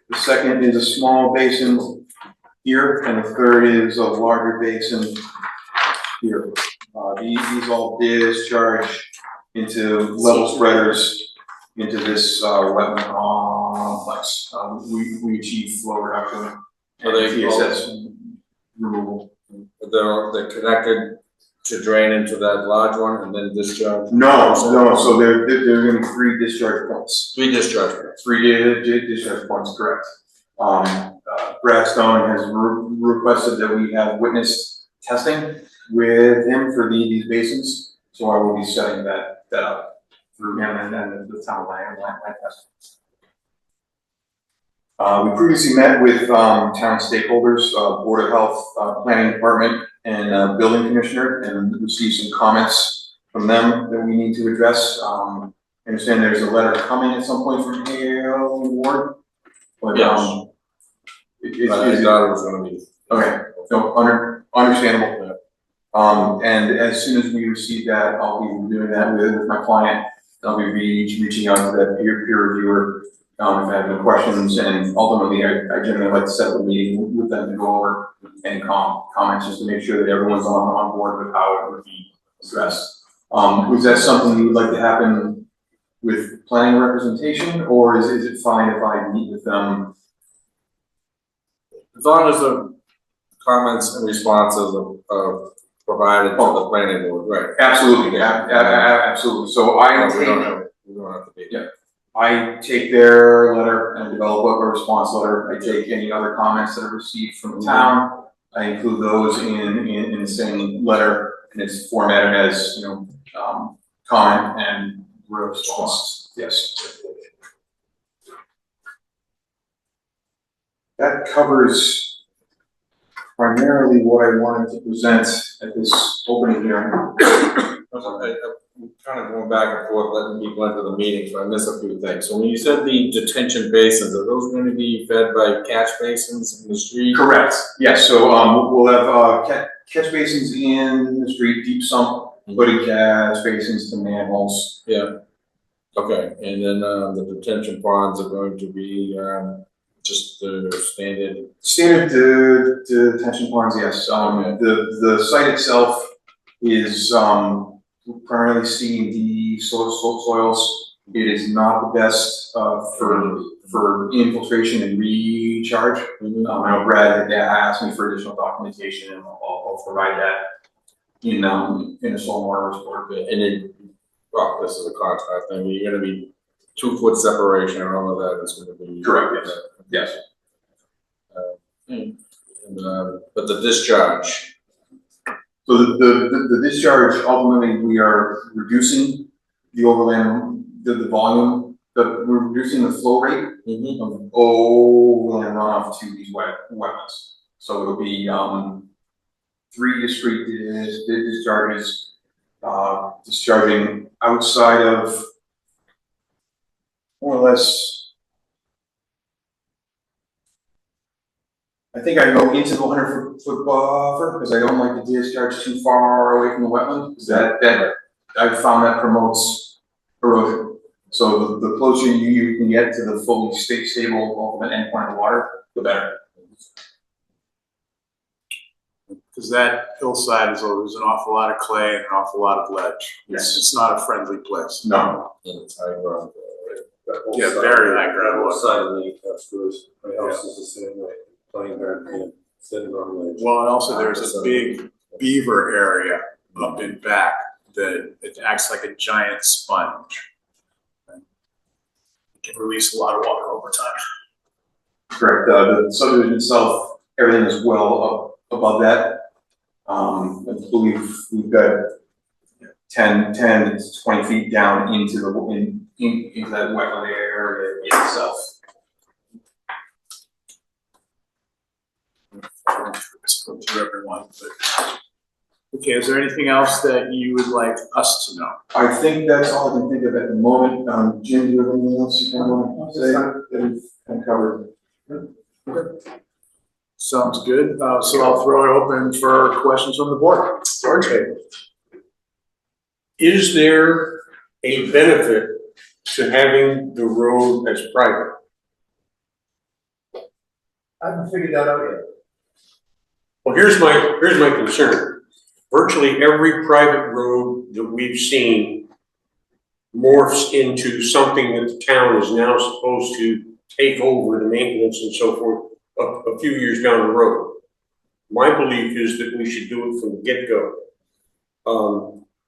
The second is a small basin here, and the third is a larger basin here. These all discharge into level spreaders into this wetland complex. We achieve flow reduction Are they and TSS removal. They're connected to drain into that large one and then discharge? No, so there are gonna be 3 discharge points. 3 discharge points. 3 discharge points, correct. Brad Stone has requested that we have witnessed testing with him for these basins, so I will be setting that up through him and then the town land testing. We previously met with, town stakeholders, Board of Health, Planning Department, and, Building Commissioner, and received some comments from them that we need to address. I understand there's a letter coming at some point from Hale Ward, but, Yes. I I thought it was gonna be. Okay, so understandable. And as soon as we receive that, I'll be doing that with my client. I'll be reaching out to that peer reviewer, if I have any questions, and ultimately, I generally like to set up a meeting with them to go over any comments, just to make sure that everyone's on board with how it would be addressed. Was that something you would like to happen with planning representation, or is it fine if I meet with them? As long as the comments and responses are provided to the planning board, right? Absolutely, absolutely, so I We don't take, have to be. Yeah. I take their letter and develop a response letter. I take any other comments that are received from the town. I include those in the same letter, and it's formatted as, comment and response. Yes. That covers primarily what I wanted to present at this opening hearing. I'm kind of going back and forth, letting people into the meeting, so I miss a few things. So when you said the detention basins, are those going to be fed by catch basins in the street? Correct, yes, so, we'll have, catch basins in the street, deep sump, putting catch basins to manholes. Yeah. Okay, and then, the detention ponds are going to be, just the standard. Standard detention ponds, yes, the site itself is, primarily C and D soils. It is not the best, for infiltration and recharge. I know Brad had asked me for additional documentation, and I'll provide that in a stormwater report. And then, well, this is a contract thing, you're gonna be 2-foot separation and all of that is gonna be. Correct, yes. But the discharge, So the discharge, ultimately, we are reducing the overland, the volume, we're reducing the flow rate of overland runoff to these wetlands. So it'll be, 3 discrete discharges, discharging outside of more or less, I think I go into the 100-foot buffer, because I don't like to discharge too far away from the wetland, because that, I've found that promotes erosion. So the closer you can get to the fully stable ultimate endpoint of water, the better. Because that hillside is, there's an awful lot of clay and an awful lot of ledge. It's not a friendly place. No. and it's high ground, Yeah, very high ground. Side of Lancaster's, my house is the same way, playing hard and sitting on the ledge. Well, and also there's a big beaver area up in back that it acts like a giant sponge. It can release a lot of water over time. Correct, the subdivision itself, everything is well up above that. I believe we've got 10 to 20 feet down into into that wetland area itself. Let's go through everyone, but. Okay, is there anything else that you would like us to know? I think that's all I can think of at the moment. Jim, do you have anything else you kind of want to say that we've kind of covered? Sounds good. So I'll throw it open for questions from the board. Okay. Is there a benefit to having the road as private? I haven't figured that out yet. Well, here's my concern. Virtually every private road that we've seen morphs into something that the town is now supposed to take over the maintenance and so forth a few years down the road. My belief is that we should do it from the get-go.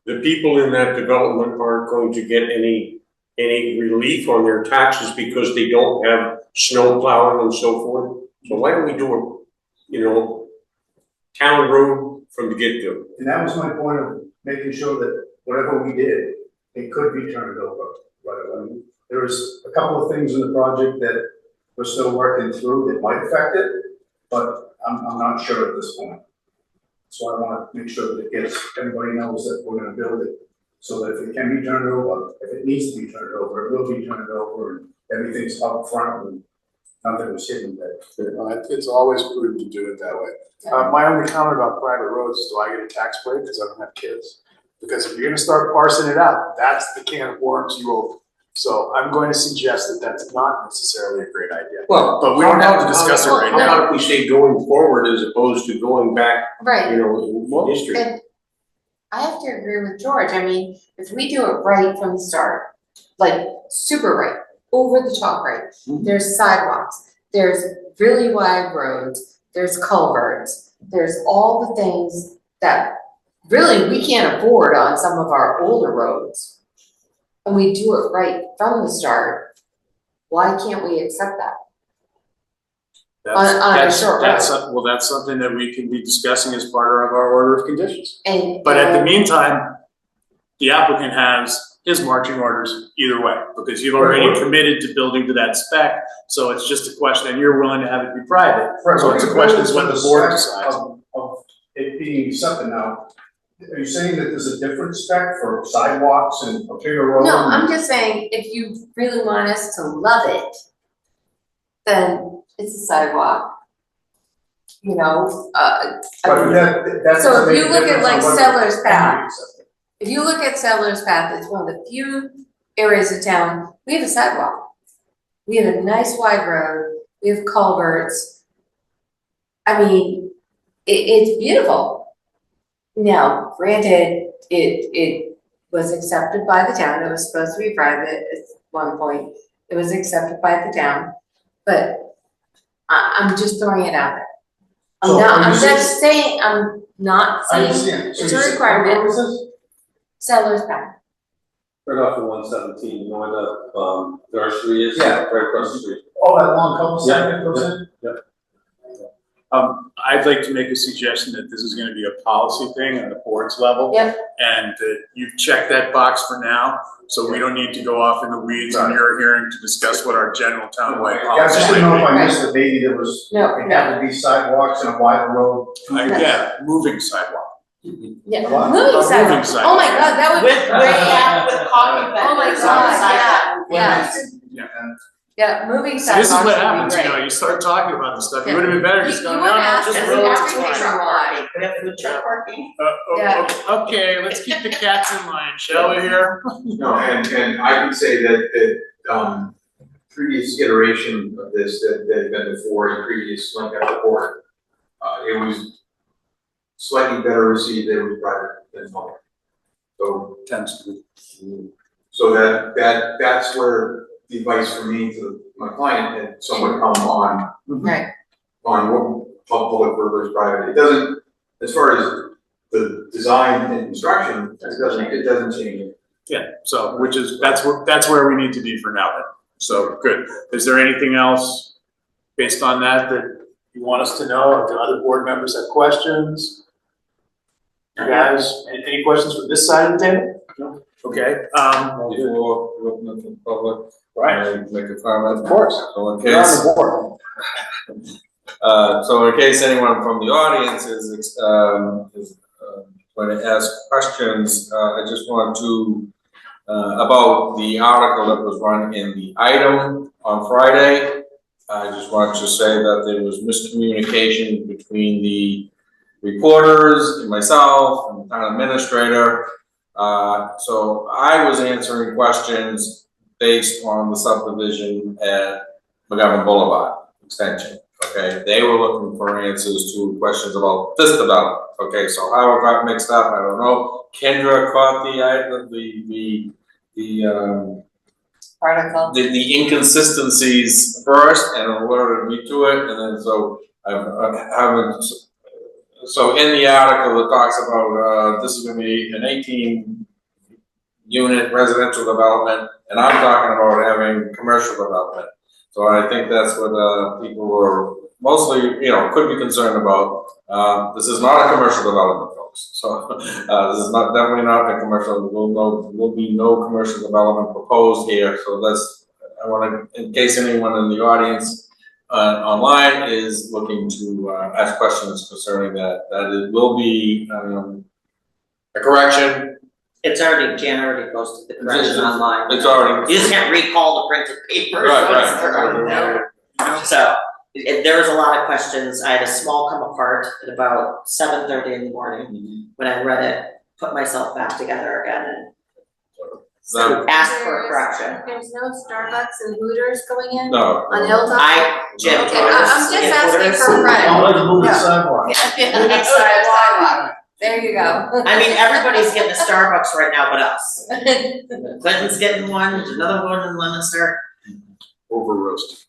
The people in that development aren't going to get any relief on their taxes because they don't have snow plowing and so forth. So why don't we do a, town road from the get-go. And that was my point of making sure that whatever we did, it could be turned over right away. There was a couple of things in the project that we're still working through that might affect it, but I'm not sure at this point. So I want to make sure that everybody knows that we're gonna build it, so that if it can be turned over, if it needs to be turned over, it will be turned over, and everything's up front and nothing was hidden there. It's always prudent to do it that way. My only comment about private roads is, do I get a tax break because I don't have kids? Because if you're gonna start parsing it out, that's the can of worms you open. So I'm going to suggest that that's not necessarily a great idea. Well, But we don't have to discuss it right How now. about if we say going forward as opposed to going back, Right, you know, in history? and I have to agree with George, I mean, if we do it right from the start, like super right, over the top right, there's sidewalks, there's really wide roads, there's culverts, there's all the things that really we can't afford on some of our older roads. And we do it right from the start, why can't we accept that? On a short road. That's something that we can be discussing as part of our order of conditions. And. But at the meantime, the applicant has his marching orders either way, because you've already committed to building to that spec, so it's just a question, and you're willing to have it be private. So it's a question of what the board decides. Of it being something now, are you saying that there's a different spec for sidewalks and a bigger road? No, I'm just saying, if you really want us to love it, then it's a sidewalk. You know, I But mean, that's. so a if you big look at difference like on whether Settlers it's Path, accepted. if you look at Settlers Path, it's one of the few areas of town, we have a sidewalk. We have a nice wide road, we have culverts. I mean, it's beautiful. Now, granted, it was accepted by the town, it was supposed to be private at one point, it was accepted by the town, but I'm just throwing it out there. So are you I'm saying- just saying, I'm not I saying understand. So it's you a said- requirement. What was this? Settlers Path. Right off of 117, you know where the nursery is? Yeah. Right across the street. Oh, that long cul-de-sac that goes in? I'd like to make a suggestion that this is gonna be a policy thing on the board's level. Yep. And that you've checked that box for now, so we don't need to go off in the weeds on Right. your hearing to discuss what our general townwide Yeah, I just policy didn't know if might I missed it, maybe there was, No, it had to be sidewalks and a wider road. be. Again, moving sidewalk. Yeah, What? moving Moving sidewalk, sidewalk. oh my god, that would be With coffee Oh my vendors on the god, side. yeah, yeah, moving So this is sidewalks what would happens, be you know, great. you start talking about this stuff, it would have been better just You going, no, wouldn't no, ask just us roll every it's fine. truck line. We have food truck parking. Yeah. Okay, let's keep the cats in line, shall we here? No, and I can say that, previous iteration of this that had been before, in previous Lancaster board, it was slightly better received, it was private than public. So, Tends to be. so that's where the advice from me to my client had somewhat come on Right, what public versus private. It doesn't, as far as the design and construction, it doesn't change it. Yeah, so, that's where we need to be for now then. So, good. Is there anything else based on that you want us to know, or do other board members have questions? You guys, any questions from this side of the table? No. Okay, Before we open up to the public, right, I make a comment. of course. So in You're on case, the board. so in case anyone from the audience is going to ask questions, I just want to, about the article that was run in the item on Friday. I just want to say that there was miscommunication between the reporters and myself and the town administrator. So I was answering questions based on the subdivision at McGovern Boulevard extension, okay? They were looking for answers to questions about this development, okay? So how it got mixed up, I don't know. Kendra caught article. the inconsistencies first and alerted me to it, and then so I haven't. So in the article, it talks about, this is gonna be an 18-unit residential development, and I'm talking about having commercial development. So I think that's what, people were mostly, could be concerned about. This is not a commercial development, folks, so, this is definitely not a commercial, will be no commercial development proposed here, so I wanna, in case anyone in the audience, online is looking to, ask questions concerning that it will be, a correction. Jan already posted the correction online. It's already. You just can't recall the printed paper. Right. So, there was a lot of questions, I had a small come apart at about 7:30 in the morning, when I read it, put myself back together again and asked for a correction. There's no Starbucks and Hooters going in No. on Hilltop? Jim, Okay, I'm just asking for a friend. I like to move the Yeah. sidewalk. Sidewalk. There you go. I mean, everybody's getting a Starbucks right now but us. Clinton's getting one, there's another one in Leominster. Over roasted.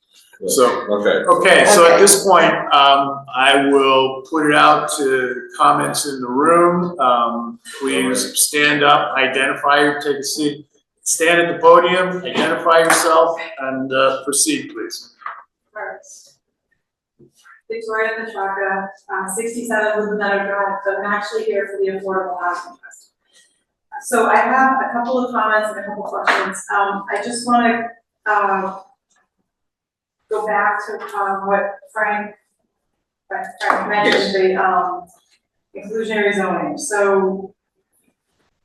So, Okay. so at Okay. this point, I will put it out to comments in the room. Please stand up, identify, take a seat, stand at the podium, identify yourself, and proceed, please. First. Victoria Petraka, 67 Woodland Meadow Drive, but I'm actually here for the Affordable Housing Trust. So I have a couple of comments and a couple of questions. I just want to go back to what Frank mentioned, the inclusionary zoning. So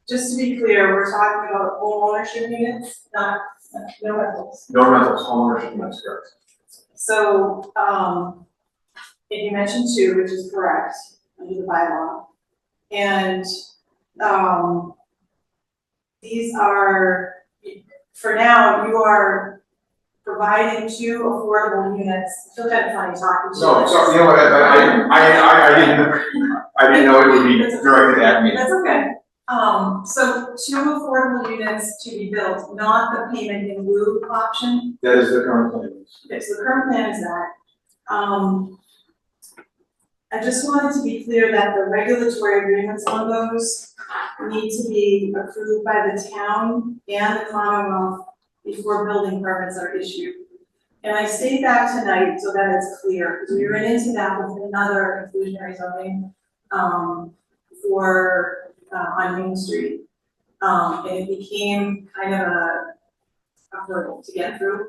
just to be clear, we're talking about home ownership units, not no rentals. No rentals, homeownership, that's correct. So, if you mentioned 2, which is correct, under the bylaw, and, these are, for now, you are providing 2 affordable units. I feel kind of funny talking to you. No, so, you know what, I didn't know it would be directed at me. That's okay. So 2 affordable units to be built, not the payment in lieu option. That is the current plan. Okay, so the current plan is that. I just wanted to be clear that the regulatory agreements on those need to be approved by the town and the Commonwealth before building permits are issued. And I state that tonight so that it's clear, because we ran into that with another inclusionary zoning, on Main Street. And it became kind of a hurdle to get through.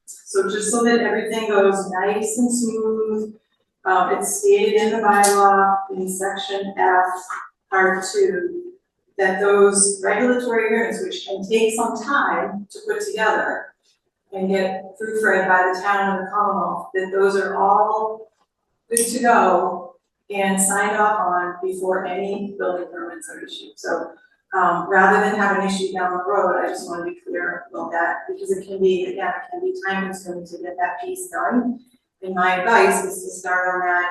So just so that everything goes nice and smooth, it's stated in the bylaw in section F, part 2, that those regulatory agreements, which can take some time to put together and get proofread by the town and the Commonwealth, that those are all good to go and signed off on before any building permits are issued. So rather than have an issue down the road, I just want to be clear about that, because it can be time consuming to get that piece done. And my advice is to start on that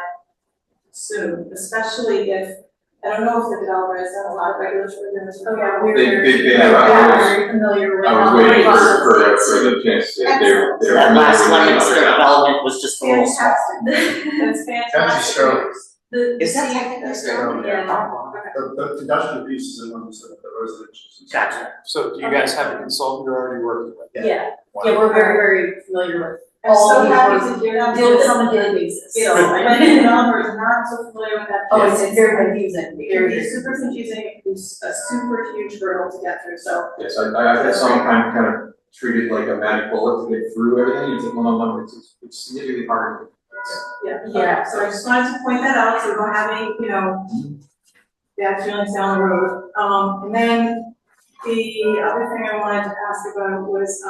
soon, especially if, I don't know if the developer has done a lot of regulatory agreements. Oh, yeah, They have, I was very familiar with. I was waiting for the chance, they're. That last Leominster development was just a little small. Fantastic. That's fantastic. That's Sterling. Is that technically Sterling? Yeah. The industrial pieces and ones that the residential. Gotcha. So do you guys have a consultant you're already working with? Yeah, we're very, very familiar with. I'm so happy to hear that. Deal with them on a daily basis. You know, I think developers are not so familiar with that. Oh, it's very confusing, It can very. be super confusing, it's a super huge hurdle to get through, so. Yes, I had some kind of treat it like a magic bullet to get through everything, it's like, no, it's significantly harder. Yeah, so I just wanted to point that out, so we're having, bad feelings down the road. And then the other thing I wanted to ask about was,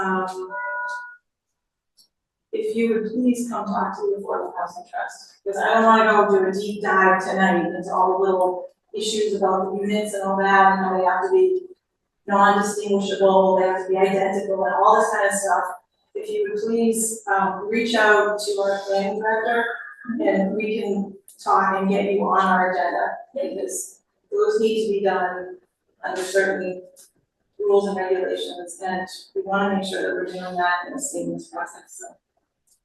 if you would please come talk to the Affordable Housing Trust, because I don't wanna go do a deep dive tonight into all the little issues about the units and all that, and how they have to be non-distinguishable, they have to be identical, and all this kind of stuff. If you would please, reach out to our planning director, and we can talk and get you on our agenda, because those need to be done under certain rules and regulations, and we wanna make sure that we're doing that in a seamless process,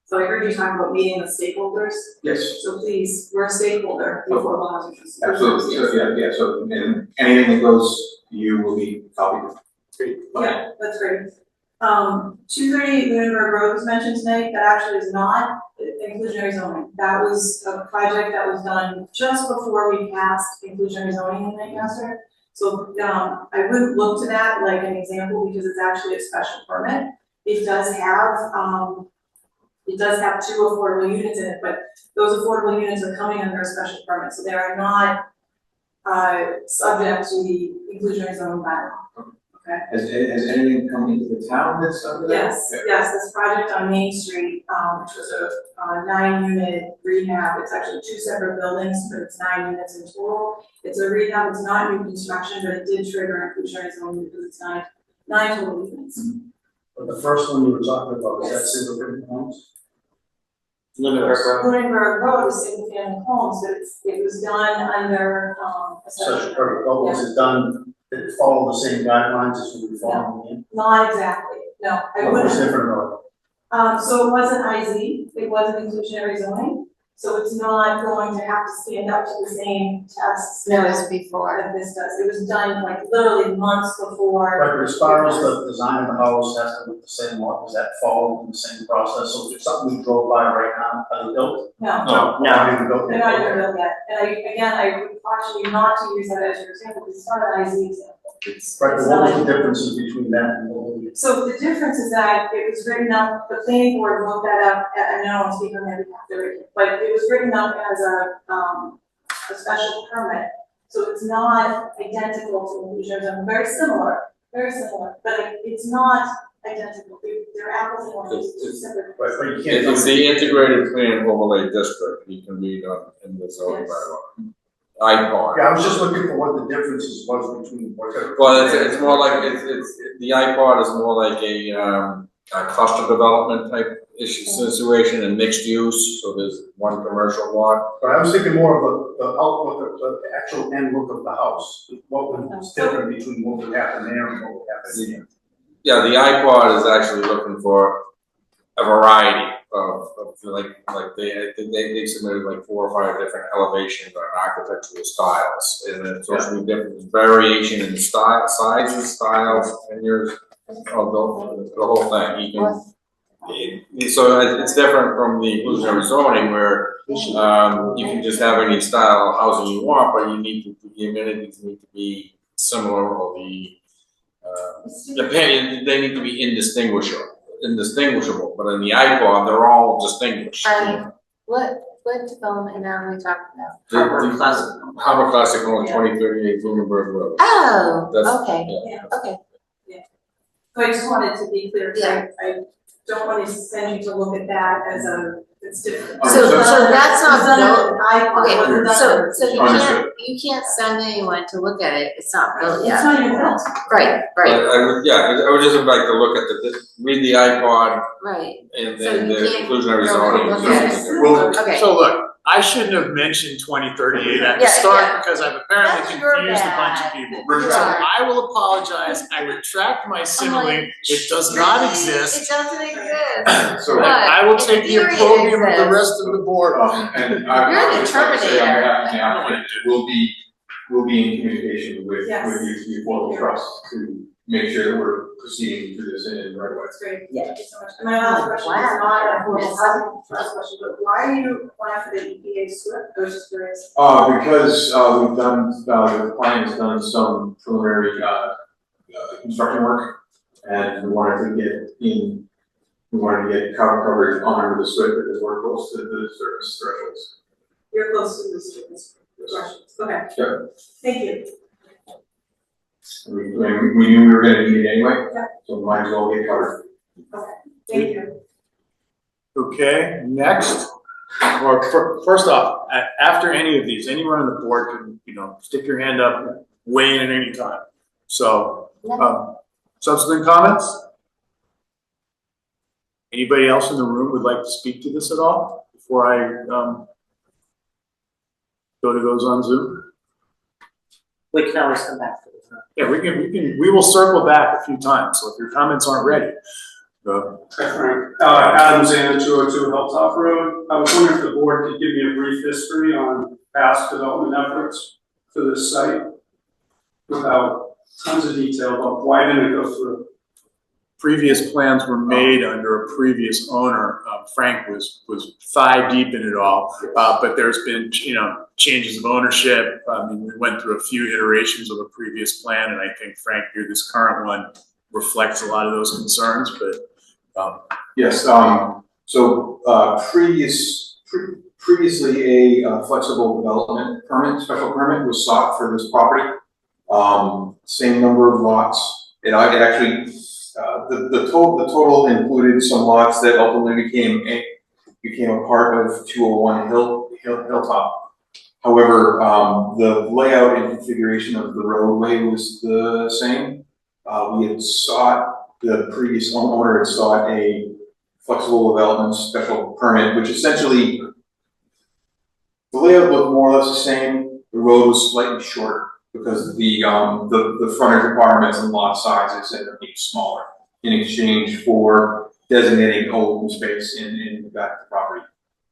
So I heard you talk about meeting with stakeholders, Yes, so please, we're a stakeholder, the Affordable Housing Trust. absolutely, so, so, and anything that goes to you will be copied. Yeah, that's great. 238 Lunenburg Road was mentioned tonight, that actually is not inclusionary zoning. That was a project that was done just before we passed inclusionary zoning in Lancaster. So, I wouldn't look to that like an example because it's actually a special permit. It does have 2 affordable units in it, but those affordable units are coming under a special permit, so they are not, subject to the inclusionary zoning bylaw. Okay? Has anything come into the town that's under that? Yes, this project on Main Street, which was a 9-unit rehab, it's actually 2 separate buildings, but it's 9 units in total. It's a rehab, it's not new construction, but it did trigger inclusionary zoning because it's 9 total units. But the first one you were talking about, is that single family homes? Lunenburg Road. Lunenburg Road is single family homes, but it was done under, a Such special a perfect, but was it done, did it follow the same guidelines as we were following Not exactly, no, I in? What was wouldn't. different about it? So it wasn't IZ, it wasn't inclusionary zoning, so it's not going to have to stand up to the same tests. No, it's before. That this does, it was done like literally months before. Right, but as far as the design of the house has to look the same, does that follow the same process? So if there's something we drove by right now, are they built? No, No. Not even built they're yet. not even built yet, and I would caution you not to use that as your example, because it's not an IZ example. Right, but what was the differences between that and what we? So the difference is that it was written up, the planning board wrote that up, I know I'm speaking on their behalf, but it was written up as a special permit. So it's not identical to inclusionary zoning, very similar, but it's not identical, they're apples and oranges, two separate. Right, but you can't. It's the integrated plan overlay district, you can read on in the zoning Yes. bylaw. IPAR. Yeah, I was just looking for what the differences was between whatever. Well, it's more like, it's, the iPod is more like a cluster development type issue situation and mixed use, so there's one commercial lot. But I was thinking more of the outlook, the actual end look of the house, what was different between what would happen there and what would happen here. Yeah, the iPod is actually looking for a variety of they submitted like 4 or 5 different elevations on architectural styles, and it's also different variation in style, sizes, styles, and yours, the whole thing, you can. So it's different from the inclusionary zoning where, you can just have any style of housing you want, but you need to, the amenities need to be similar, or they need to be indistinguishable, but in the iPod, they're all distinguished. What development are we talking about? The Harbor Classic on 2038 Lunenburg Road. Oh, That's- okay, Yeah. okay. So I just wanted to be clear, 'cause Yeah. I don't want to send you to look at that as it's different. So that's not built, Okay, okay, so you Understood. can't send anyone to look at it, it's not built It's yet. not even built. Right, But right, I would just like to look at read the iPod right, and So then you the can't inclusionary go zoning. look at it. Well, okay. So look, I shouldn't have mentioned 2038 at the Yeah, start yeah. because I've apparently That's your confused a bunch of bad. people. That's So yours. I will apologize, I retract my similing, it does not It exist. doesn't exist. So, But I will in take the theory it opprobrium of the exists. rest of the board on. and I You're the would just like to say on Terminator. behalf of the applicant, we'll be in communication with Yes. you for the trust to make sure that we're proceeding through this in the right way. That's great, thank you so much. And my last question is not a formal last question, but why are you applying for the EPA SWIP? I was just curious. Because, we've done, the client has done some preliminary, construction work, and we wanted to get coverage under the SWIP because we're close to the service thresholds. You're close to the students' questions, okay. Sure. Thank you. We knew we were gonna need it anyway, Yeah. so might as well get covered. Thank you. Okay, next, or first off, after any of these, anyone on the board can, stick your hand up, weigh in at any time. So, subsequent comments? Anybody else in the room would like to speak to this at all before I, go to those on Zoom? We can always come back to this. Yeah, we will circle back a few times, so if your comments aren't ready, go. Hi Frank, Adam Zana, 202 Hilltop Road. I was wondering if the board could give me a brief history on past development efforts for this site without tons of detail, but why didn't it go through? previous plans were made under a previous owner. Frank was thigh deep in it all, but there's been, changes of ownership. I mean, we went through a few iterations of a previous plan, and I think Frank, here, this current one reflects a lot of those concerns, but, Yes, so, previously a flexible development permit, special permit was sought for this property. Same number of lots, it actually, the total included some lots that ultimately became a part of 201 Hilltop. However, the layout and configuration of the roadway was the same. The previous owner had sought a flexible development special permit, which essentially, the layout looked more or less the same. The road was slightly shorter because the frontage requirements and lot sizes ended up being smaller in exchange for designating open space in the back of the property.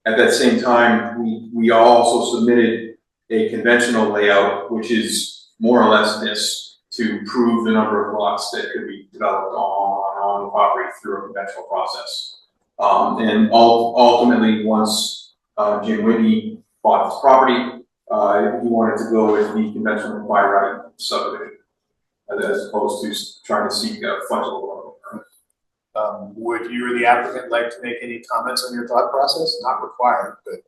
At that same time, we also submitted a conventional layout, which is more or less this, to prove the number of lots that could be developed on the property through a conventional process. And ultimately, once Jim Whitney bought this property, he wanted to go with the conventional by right subdivision, as opposed to trying to seek a flexible permit. would you or the applicant like to make any comments on your thought process? Not required, but.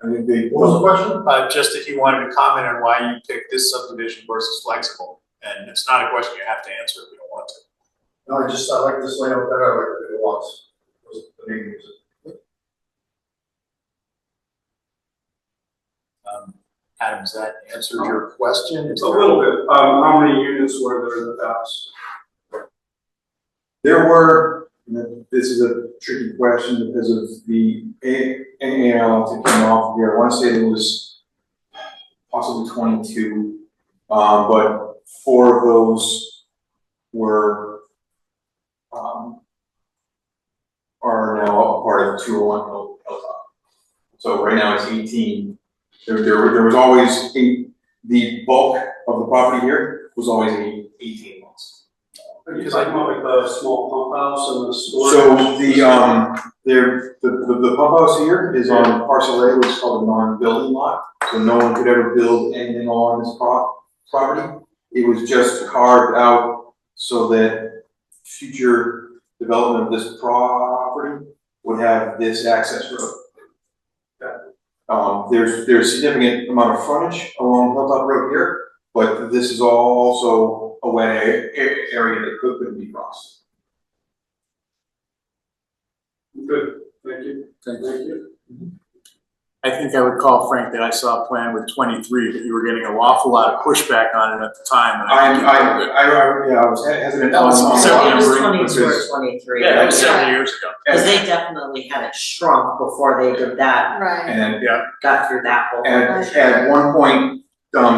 I mean, What was the question? Just if you wanted to comment on why you picked this subdivision versus flexible, and it's not a question you have to answer if you don't want to. No, I like this layout better, I like the lots. Was the main reason. Adam, does that answer your question? A little bit, how many units were there in the past? there were, this is a tricky question because of the ANL that came off here. I want to say it was possibly 22, but 4 of those were, are now a part of 201 Hilltop. So right now it's 18. There was always the bulk of the property here was always 18 months. Because I come up with the small pump house and the storage. So the pump house here is on parcel A, which is called a non-building lot. So no one could ever build anything on this property. It was just carved out so that future development of this property would have this access road. There's significant amount of frontage along Hilltop Road here, but this is also a wet area that couldn't be crossed. Good, thank you. Thank you. I think I would call Frank that I saw a plan with 23, but you were getting an awful lot of pushback on it at the time. And I was hesitant. That was on so It was numbering 22 or because- 23. Yeah, that was several years ago. Because they definitely had it shrunk before they did that, Right. And got through that whole. at one point,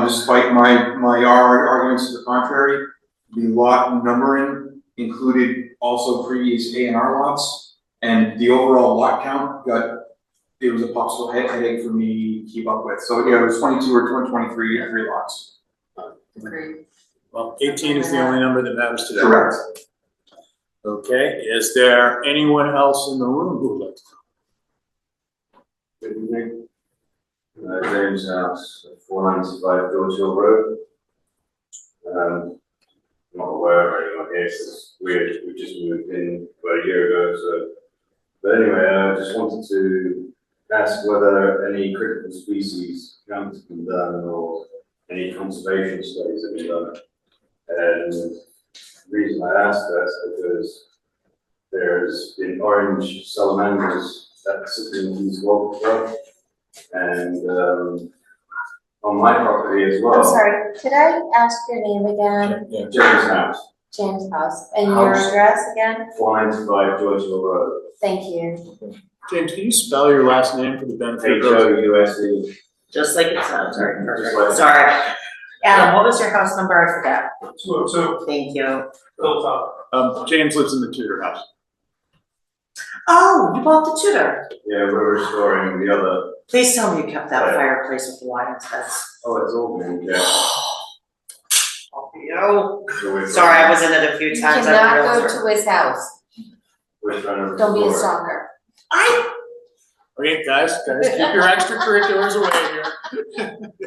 despite my arguments to the contrary, the lot numbering included also previous A&R lots, and the overall lot count it was a possible headache for me to keep up with. So yeah, it was 22 or 23, 3 lots. Agreed. Well, 18 is the only number that matters today. Correct. Okay, is there anyone else in the room who would like to Good evening. James House, 495 George Hill Road. Not aware of anyone here, so it's weird. We just moved in about a year ago, so. But anyway, I just wanted to ask whether any critical species counts have been done or any conservation studies have been done. And the reason I ask that is because there's been orange salamanders that sit in these walk road, and on my property as well. I'm sorry, could I ask your name again? James House, James House, and your House. address again? 495 George Hill Road. Thank you. James, can you spell your last name for the benefit of those? HOUSE. Just like it sounds, sorry, Just perfect. like- Sorry. Adam, what was your house number? I forgot. 202 Thank you. Hilltop. James lives in the Tudor house. Oh, you bought the Tudor. Yeah, we're restoring the other. Please tell me you kept that Yeah. fireplace with the lions, that's. Oh, it's all been, yeah. Yo, So we're sorry, I trying- was in it a few You times. cannot I'm a go realtor. to his house, We're trying to. don't be a restore it. stalker. Okay, guys, keep your extracurriculars away here.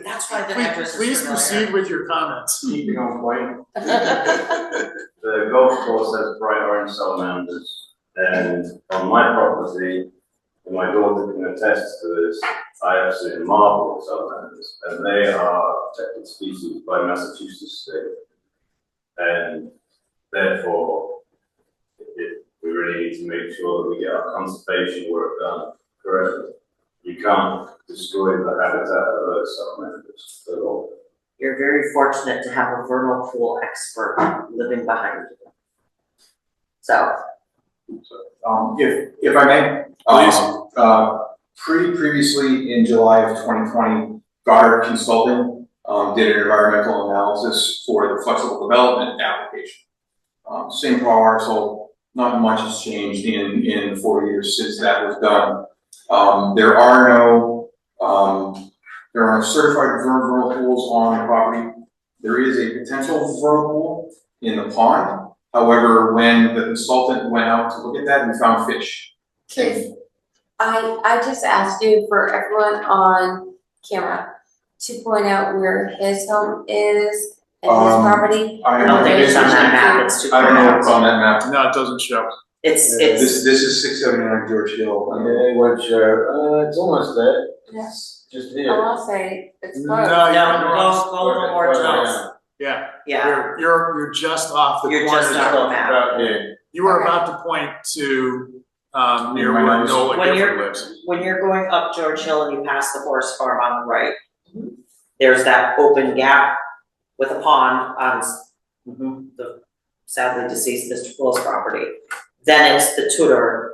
That's why the Please- address is Please familiar. proceed with your comments. Keeping on point. The golf course has bright orange salamanders, and on my property, and my daughter can attest to this, I have seen marble salamanders, and they are protected species by Massachusetts state. And therefore, we really need to make sure that we get our conservation work done correctly. You can't destroy the habitat of those salamanders at all. You're very fortunate to have a vernal pool expert living behind you. So, If I may. Previously in July of 2020, Goddard Consulting, did an environmental analysis for the flexible development application. Same parcel, not much has changed in the 4 years since that was done. There are certified vernal pools on the property. There is a potential vernal pool in the pond. However, when the consultant went out to look at that, we found fish. I just asked you for everyone on camera to point out where his home is and his property. I I don't think it's on that map, it's too I far don't know out. if it's on that map. No, it doesn't show. It's, This is 679 George Hill. Yeah, which, it's almost there, it's just here. I'll say it's No, close. you're no, on the wrong. go a little more to the, Yeah, yeah, you're just off the corner. you're just on the map. About here. You were Okay. about to point to, near My where nose. Noah When Gifford you're- lives. When you're going up George Hill and you pass the horse farm on the right, there's that open gap with a pond on the sadly deceased Mr. Pool's property. Then it's the tutor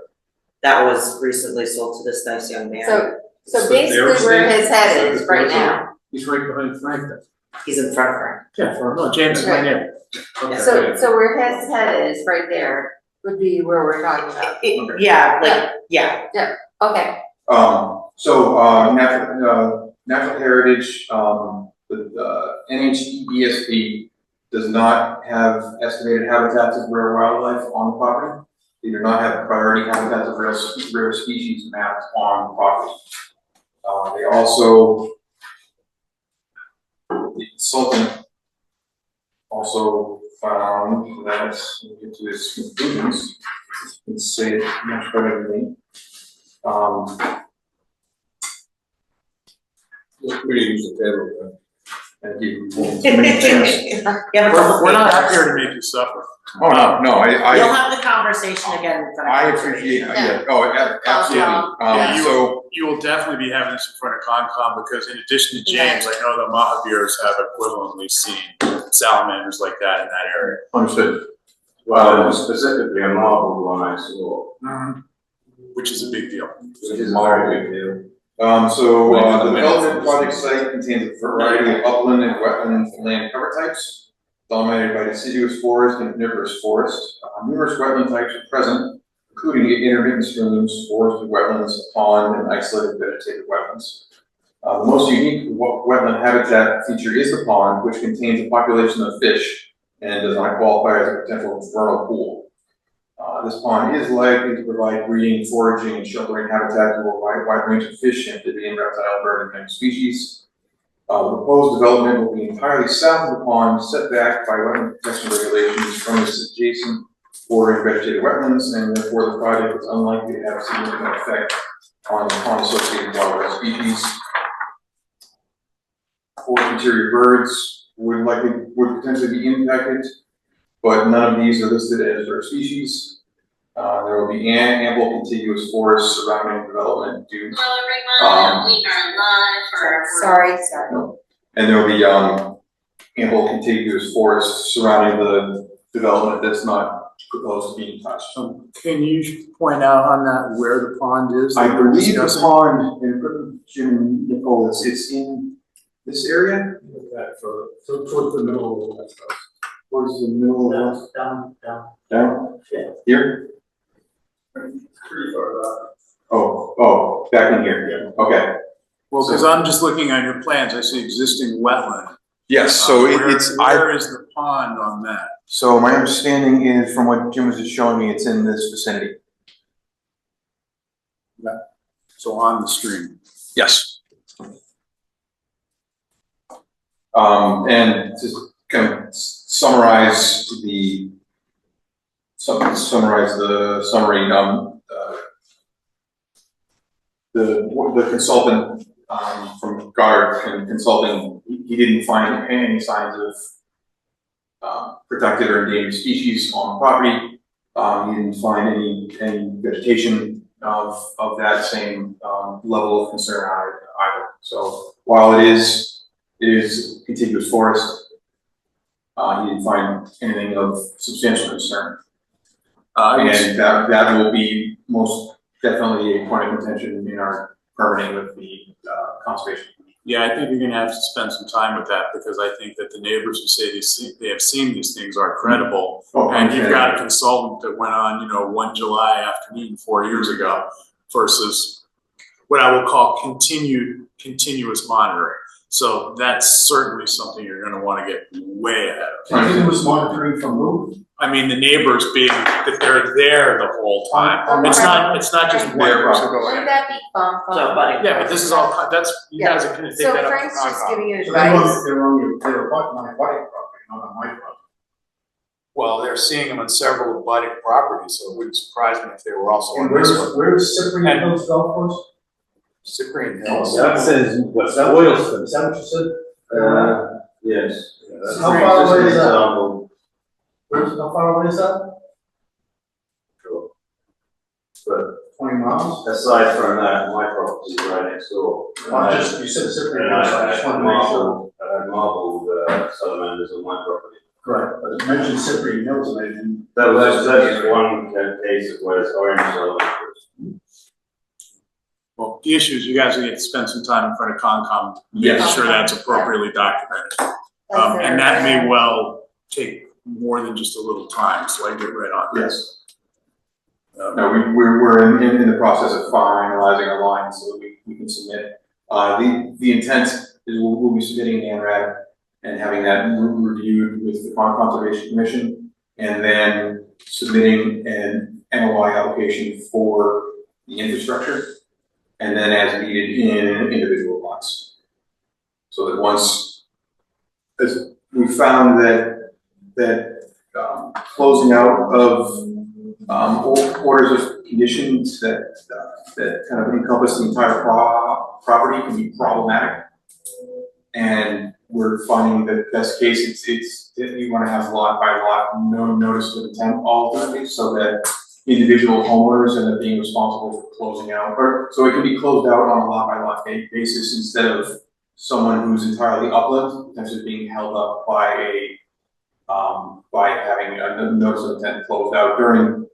that was recently sold to this nice young man. So basically where his head is right now. He's right behind Frank then. He's in front of her. Yeah, no, James is my neighbor. So where his head is right there would be where we're talking about. Yeah, like, yeah, Okay, Natural heritage, the NHESP does not have estimated habitats of rare wildlife on the property. They do not have priority habitats of rare species mapped on the property. They also, the consultant also found that, we'll get to his conclusions, you can say it much better than me. We use the table, Thank you. Too many things. Yeah, but We're not up here to make you suffer. Oh, no, You'll I have the conversation again in front of. appreciate, absolutely. Yeah, So, you will definitely be having this in front of Concom, because in addition to James, I know the Mahavirs have equivalently seen salamanders like that in that area. understood. Well, specifically a marble one I saw, Which is a big deal. which is a very big deal. The development project site contains a variety of upland and wetland land cover types, dominated by deciduous forest and coniferous forest. Numerous wetland types are present, including intermittent streams, forested wetlands, a pond, and isolated vegetative wetlands. The most unique wetland habitat feature is the pond, which contains a population of fish and does not qualify as a potential vernal pool. This pond is likely to provide breeding, foraging, and sheltering habitat to a wide range of fish, amphibian, reptile, bird, and mammal species. The proposed development will be entirely south of the pond, set back by wetland protection regulations from its adjacent bordering vegetative wetlands, and therefore the project is unlikely to have a significant effect on the pond-associated wildlife species. Forest interior birds would potentially be impacted, but none of these are listed as rare species. There will be ample contiguous forest surrounding development due. Hello everyone, we are live for. Sorry. And there will be ample contiguous forest surrounding the development that's not proposed to be touched. Can you point out on that where the pond is? I that we're believe the discussing? pond, and Jim Nicole, it's in this area. So towards the middle of that stuff. Towards the middle of Down. down? Yeah. Here? Pretty far back. Oh, back in here, okay. Well, because I'm just looking on your plans, I see existing wetland. Yes, so Where is the pond on that? so my understanding is from what Jim was just showing me, it's in this vicinity. So on the stream. Yes. And to kind of summarize the summary, the consultant, from Goddard Consulting, he didn't find any signs of protected or endangered species on the property. He didn't find any vegetation of that same level of concern either. So while it is contiguous forest, he didn't find anything of substantial concern. And that will be most definitely a point of contention in our permitting with the conservation. Yeah, I think you're gonna have to spend some time with that, because I think that the neighbors who say they have seen these things are credible. And you've got a consultant that went on, one July afternoon 4 years ago versus what I will call continuous monitoring. So that's certainly something you're gonna wanna get way ahead of. I think it was monitoring from who? I mean, the neighbors being that they're there the whole time. It's not just neighbors who go Wouldn't in. that be Concom? So, buddy. Yeah, but this is all, you guys are gonna take So that up. to Frank's just Concom. giving you So they advice. were on my bike property, not on my property. Well, they're seeing them on several abutting properties, so it wouldn't surprise me if they were also And on this one. where's Cyprian Hills Golf Course? Cyprian Hills. That says West Is that Boylston. Is that what you said? Yes. That's How far just an away is that? example. How far away is that? Sure. But 20 miles? aside from that, my property is right next door. You said Cyprian And Hills, I just wanted to make sure. I had marbled salamanders on my property. Correct, but you mentioned Cyprian Hills, and I didn't. That was just one case of where it's orange salamanders. Well, the issue is you guys are gonna have to spend some time in front of Concom, making Yes. sure that's appropriately documented. That's And that may their- well take more than just a little time, so I get right on this. No, we're in the process of finalizing our lines so that we can submit. The intent is we'll be submitting an ANRAD and having that reviewed with the Conservation Commission, and then submitting an NOI application for the infrastructure, and then as needed in individual lots. So that once, as we found that closing out of orders of conditions that kind of encompass the entire property can be problematic. And we're finding that best case, it's that you wanna have lot by lot, no notice of intent ultimately, so that individual homeowners end up being responsible for closing out, or so it can be closed out on a lot by lot basis instead of someone who's entirely upland potentially being held up by having a notice of intent closed out during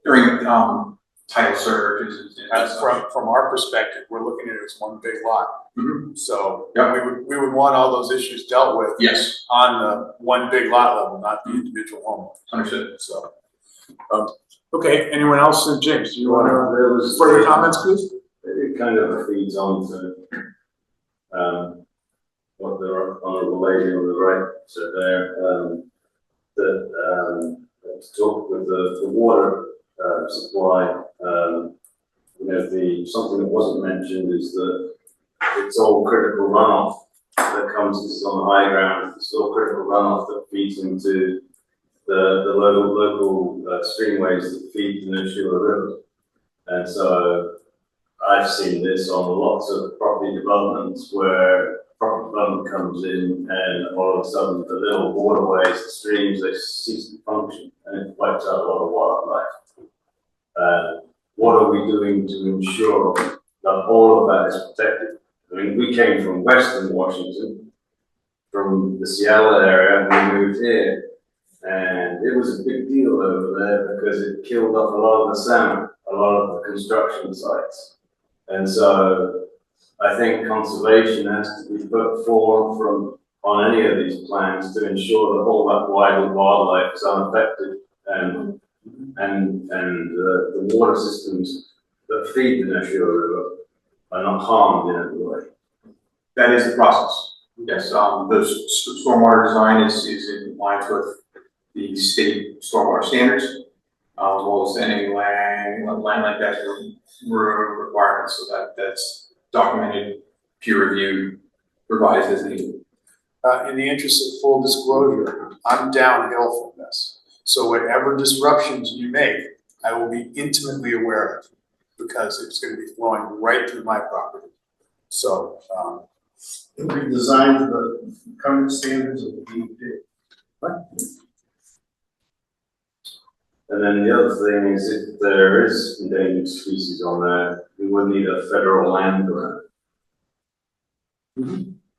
title searches and stuff. From our perspective, we're looking at it as one big lot. Mhm. So Yep. we would want all those issues dealt with Yes, on the one big lot level, not the individual home. understood. So, okay, anyone else? James, do you want to There was further comments, please? It kind of feeds on to what the honourable lady on the right said there, to talk with the water supply, something that wasn't mentioned is that it's all critical runoff that comes, this is on the high ground, it's all critical runoff that feeds into the local streamways that feed the Nashua River. And so I've seen this on lots of property developments where property development comes in and all of a sudden the little waterways, the streams, they cease to function and it wipes out a lot of wildlife. What are we doing to ensure that all of that is protected? I mean, we came from Western Washington, from the Seattle area, and we moved here. And it was a big deal over there because it killed off a lot of the salmon, a lot of the construction sites. And so I think conservation has to be put forward on any of these plans to ensure that all that wild wildlife is unaffected and the water systems that feed the Nashua River are not harmed in any way. That is the process. Yes, the stormwater design is in line with the state stormwater standards, as well as any land like that requirements, so that's documented, peer reviewed, revised as needed. In the interest of full disclosure, I'm downhill from this. So whatever disruptions you make, I will be intimately aware of, because it's gonna be flowing right through my property. So, it'll be designed to the current standards of the DEP. And then the other thing is, if there is endangered species on there, we would need a federal land grant.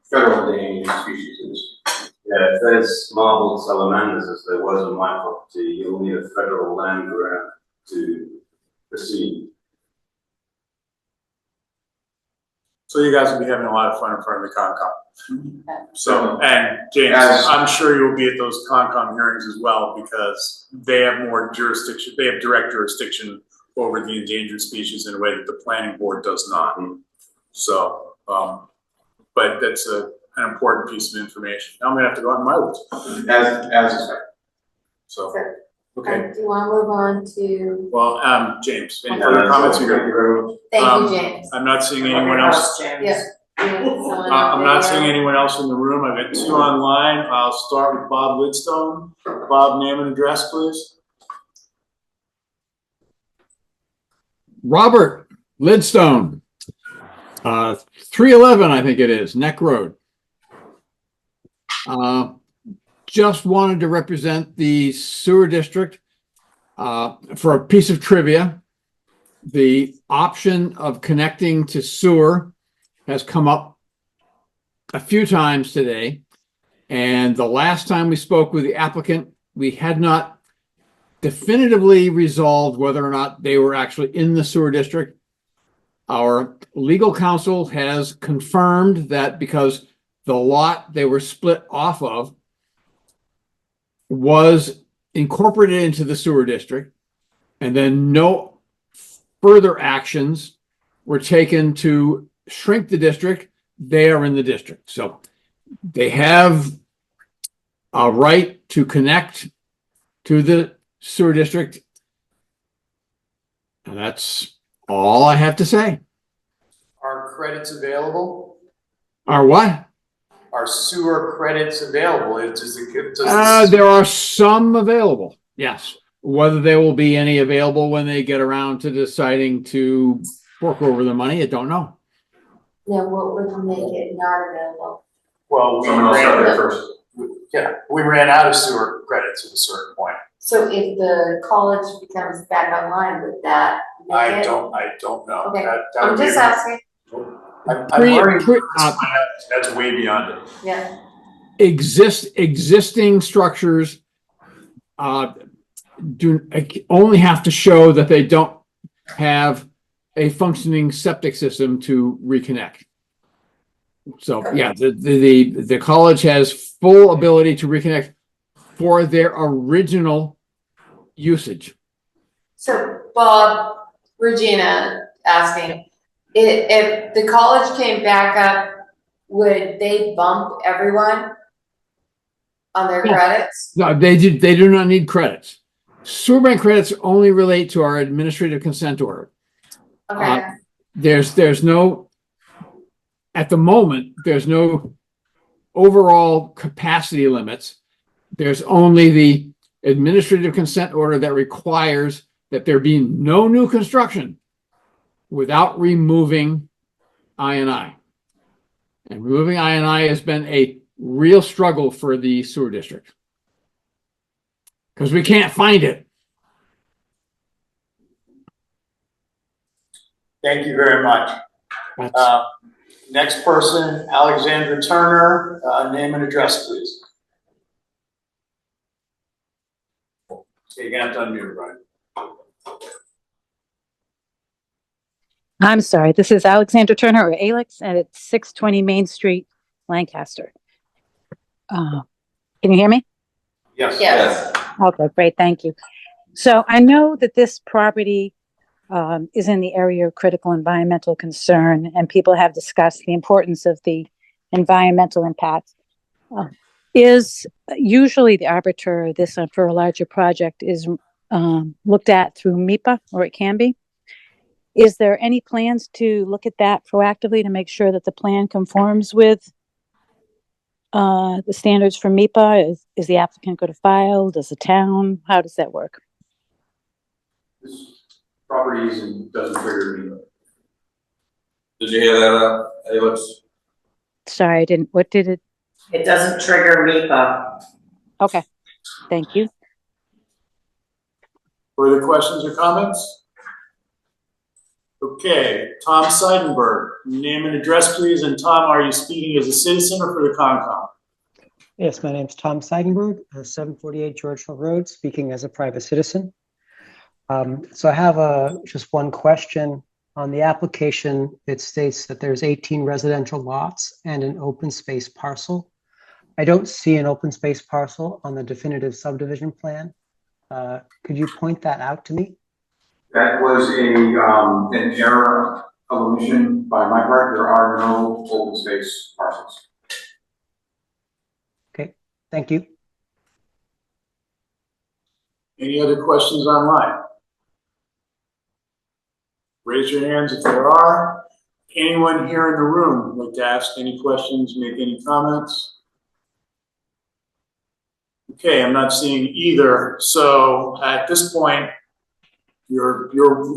Federal endangered species is. Yeah, if there's marbled salamanders, as there was on my property, you'll need a federal land grant to proceed. So you guys will be having a lot of fun in front of the Concom. So, and James, As- I'm sure you'll be at those Concom hearings as well, because they have more jurisdiction, they have direct jurisdiction over the endangered species in a way that the planning board does not. So, but that's an important piece of information. Now I'm gonna have to go out in my woods. As expected. So, okay. Do you wanna move on to, Well, James, any Okay. further comments? Thank You you got? very much. thank you, James. I'm not seeing anyone else. James. Yeah. Someone I'm on not video? seeing anyone else in the room. I've got two online. I'll start with Bob Lidstone. Bob, name and address, please. Robert Lidstone, 311, I think it is, Neck Road. Just wanted to represent the sewer district for a piece of trivia. The option of connecting to sewer has come up a few times today. And the last time we spoke with the applicant, we had not definitively resolved whether or not they were actually in the sewer district. Our legal counsel has confirmed that because the lot they were split off of was incorporated into the sewer district, and then no further actions were taken to shrink the district, they are in the district. So they have a right to connect to the sewer district. And that's all I have to say. Are credits available? Are what? Are sewer credits available? There are some available, yes. Whether there will be any available when they get around to deciding to fork over the money, I don't know. Yeah, what would make it not available? Well, Someone else started it first. we ran out of sewer credits at a certain point. So if the college becomes back online, would that make I it? don't know. Okay, That I'm would be- just asking, I'm Pre- learning, pre- that's way beyond it. yeah. Existing structures only have to show that they don't have a functioning septic system to reconnect. So yeah, the college has full ability to reconnect for their original usage. So Bob, Regina asking, if the college came back up, would they bump everyone on their Yeah. credits? No, they do not need credits. Sewer bank credits only relate to our administrative consent order. Okay, There's no, at the moment, there's no overall capacity limits. There's only the administrative consent order that requires that there be no new construction without removing I&I. And removing I&I has been a real struggle for the sewer district. Because we can't find it. Thank you very much. That's- Next person, Alexandra Turner, name and address, please. You're gonna have to unmute, Brian. I'm sorry, this is Alexander Turner, or Alex, and it's 620 Main Street, Lancaster. Can you hear me? Yes. yes, Okay, great, thank you. So I know that this property is in the area of critical environmental concern, and people have discussed the importance of the environmental impact. Is usually the arbiter, this for a larger project, is looked at through MIPA, or it can be. Is there any plans to look at that proactively to make sure that the plan conforms with the standards for MIPA? Is the applicant going to file? Does the town? How does that work? This property doesn't trigger me. Did you hear that, Alex? Sorry, I didn't. What did it? It doesn't trigger MIPA. Okay, thank you. Further questions or comments? Okay, Tom Seidenberg, name and address please, and Tom, are you speaking as a citizen or for the Concom? Yes, my name's Tom Seidenberg, 748 George Hill Road, speaking as a private citizen. So I have just one question. On the application, it states that there's 18 residential lots and an open space parcel. I don't see an open space parcel on the definitive subdivision plan. Could you point that out to me? That was an error of omission by my part. There are no open space parcels. Okay, thank you. Any other questions online? Raise your hands if there are. Anyone here in the room like to ask any questions, make any comments? Okay, I'm not seeing either. So at this point, your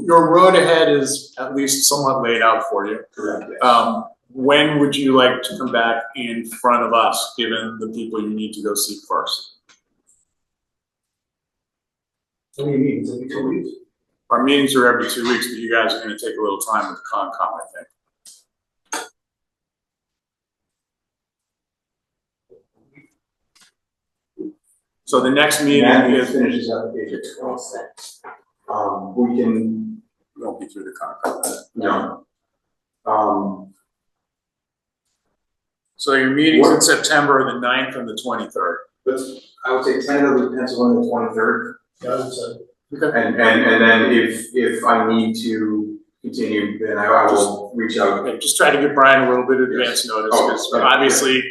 road ahead is at least somewhat laid out for you. Correct. When would you like to come back in front of us, given the people you need to go see first? What do you mean, every 2 weeks? Our meetings are every 2 weeks, but you guys are gonna take a little time with the Concom, I think. So the next meeting is. Finish this application. We can, We won't be through the Concom. no. So your meetings in September are the 9th and the 23rd. But I would say tentatively pencil in the 23rd. Yeah, I would say. Okay. And then if I need to continue, then I will reach out. Okay, just try to give Brian a little bit of advance notice, Oh, because okay. obviously,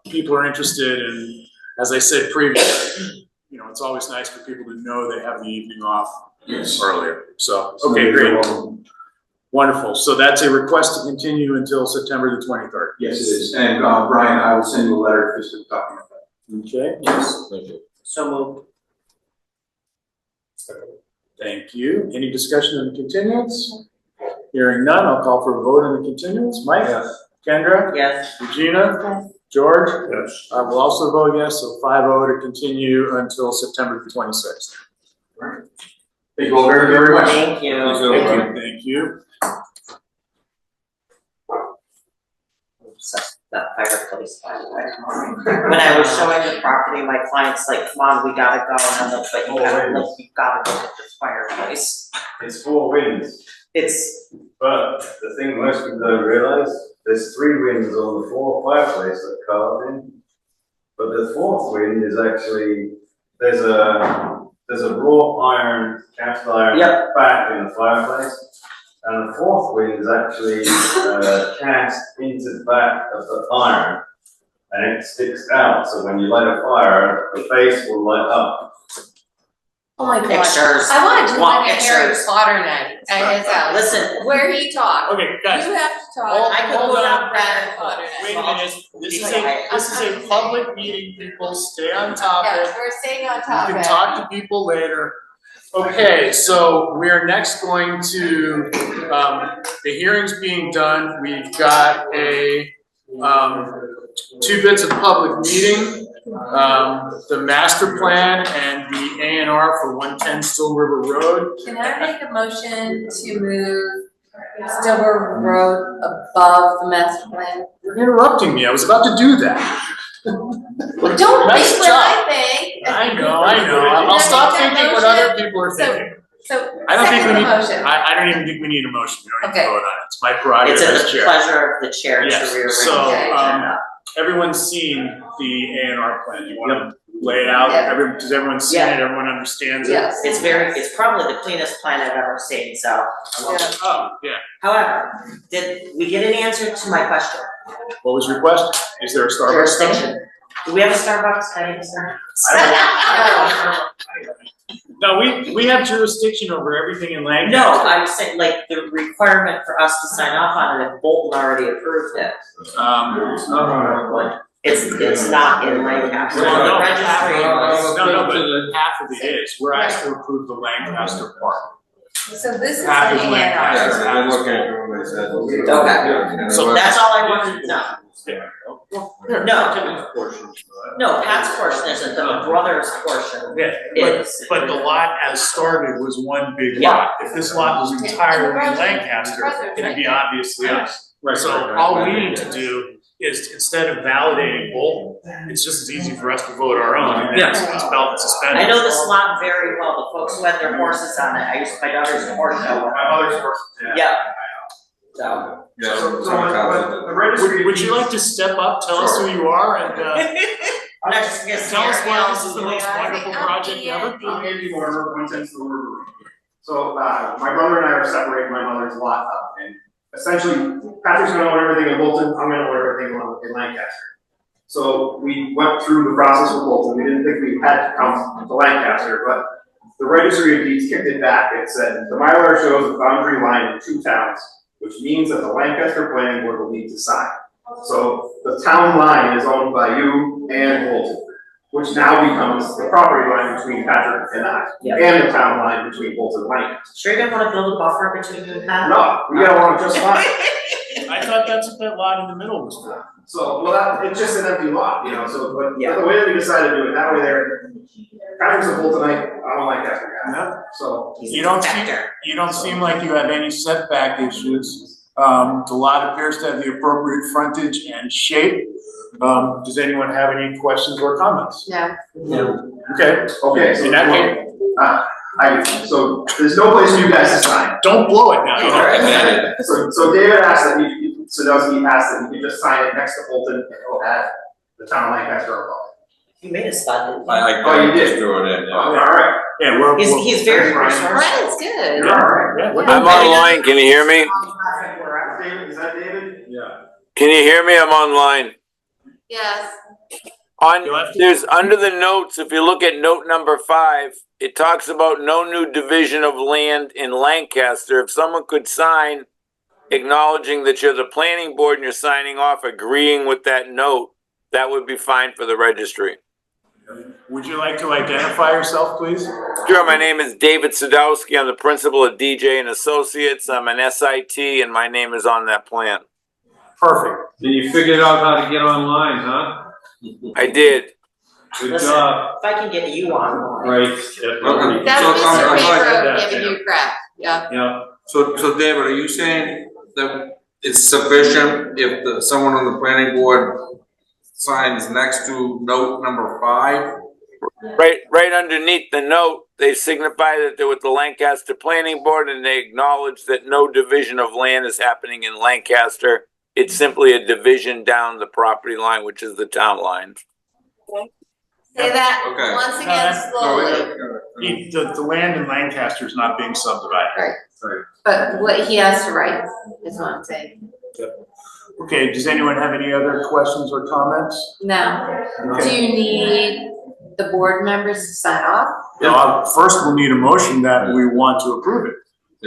people are interested, and as I said previously, it's always nice for people to know they have the evening off earlier. So, okay, great. Wonderful. So that's a request to continue until September the 23rd. Yes, it is. And Brian, I will send you a letter just to document that. Okay. Yes, thank you. So moved. Thank you. Any discussion on the continuance? Hearing none, I'll call for a vote on the continuance. Mike? Yes. Kendra? Yes. Regina? Yes. George? Yes. I will also vote yes, so 5-0 to continue until September the 26th. Thank you all very, very much. Thank you. Thank you. That fireplace, by the way. When I was showing the property, my client's like, come on, we gotta go, and I'm like, but you gotta look at this fireplace. It's 4 winds, but the thing most people don't realise, there's 3 winds on the 4th fireplace that are carved in. But the 4th wind is actually, there's a wrought iron, cast iron back in the fireplace. And the 4th wind is actually cast into the back of the iron, and it sticks out. So when you light a fire, the base will light up. Oh my God. Pictures. I want to do Want like a Harry pictures. Potter night at his house. Listen. Where he talks. Okay, guys. You have to talk. Hold- I could hold go on. down rabbit Potter night. Wait a minute, this is a public meeting, people, stay on topic. Yeah, we're staying on You topic. can talk to people later. Okay, so we're next going to, the hearing's being done. We've got a, 2 bits of public meeting. The master plan and the A&R for 110 Still River Road. Can I make a motion to move Still River Road above the master plan? You're interrupting me, I was about to do that. Don't Nice think what job. I think. I know, I'll stop thinking what other people are thinking. So, I don't think we second need, motion. I don't even think we need a motion, we don't need to Okay. vote on it, it's my prerogative It's as a chair. pleasure of the chair to Yes, rearrange so, the agenda. Everyone's seen the A&R plan, you wanna lay it out, Yeah. does everyone see it, everyone understands it? Yes. It's probably the cleanest plan I've ever seen, so. Oh, yeah, However, did we get an answer to my question? What was your question? Is there a Starbucks? Jurisdiction. Do we have a Starbucks? I need a Starbucks. No, we have jurisdiction over everything in Lancaster. No, I'm saying like the requirement for us to sign off on it if Bolton already approved it. It's not in Lancaster. Well, no, The registry was. No, but half of it is. We're asked to approve the Lancaster part. So this is Half is an Lancaster, Yeah, half I'm is looking at Bolton. what they said. Okay. So that's all I wanted to know. Yeah. No, Pat's portion isn't, the brother's portion Yeah, is. but the lot as started was one big Yeah. lot. If this lot was entirely Lancaster, it'd be obviously us. Right, so all we need to do is, instead of validating Bolton, it's just as easy for us to vote our own, and then it's belt and suspended. I know this lot very well, the folks who had their horses on it, I used my daughter's horse show. My mother's horse, Yeah. So. Yeah, So, sometimes the registry. Would you like to step up, tell us who you are, and I'm not just gonna tell us why this is the most Yeah, wonderful project ever? I'm Andy Warner, 110 Silver Road. So, my brother and I are separating my mother's lot up, and essentially, Patrick's gonna own everything in Bolton, I'm gonna own everything in Lancaster. So, we went through the process with Bolton, we didn't think we had to come to Lancaster, but the registry of deeds kicked it back, it said, the Mylar shows a boundary line in 2 towns, which means that the Lancaster planning board will need to sign. So the town line is owned by you and Bolton, which now becomes the property line between Patrick and I, Yep. and the town line between Bolton and Lancaster. Sure you don't wanna build a buffer between you and Pat? No, we got along just fine. I thought that's what that lot in the middle was for. So, well, it's just an empty lot, you know, so, but Yeah. the way that we decided to do it, that way there, Patrick's a Boltonite, I'm a Lancaster guy, Yeah. so. He's You a don't protector. You don't seem like you have any setback issues. The lot appears to have the appropriate frontage and shape. Does anyone have any questions or comments? No, Okay. Okay, so. In that case, So there's no place for you guys to sign. don't blow it now. You know? So David asked that Sadowski asked that you could just sign it next to Bolton and he'll add the town of Lancaster above. You made a spot, didn't you? I you did? just threw it in, yeah. All right. Yeah, we're. He's very resourceful. Brennan's good. You're all right. Yeah, we're- I'm online, can you hear me? David, is that David? Yeah. Can you hear me? I'm online. Yes. You'll have to- There's under the notes, if you look at note number 5, it talks about no new division of land in Lancaster. If someone could sign acknowledging that you're the planning board and you're signing off agreeing with that note, that would be fine for the registry. Would you like to identify yourself, please? Sure, my name is David Sadowski. I'm the principal at DJ and Associates. I'm an SIT and my name is on that plan. Perfect. Then you figured out how to get online, huh? I did. Good Listen, job. if I can get you on. Right. That's So, Mr. I'm Mayrow that, giving you crap, yeah. Yeah. So David, are you saying that it's sufficient if someone on the planning board signs next to note number 5? Right underneath the note, they signify that they're with the Lancaster Planning Board and they acknowledge that no division of land is happening in Lancaster. It's simply a division down the property line, which is the town line. Say that Okay. once No, again that's- slowly, The land in Lancaster is not being subdivided. but what he has to write is what I'm saying. Okay, does anyone have any other questions or comments? Now, do Okay. you need the board members to sign off? Now, first we'll need a motion that we want to approve it.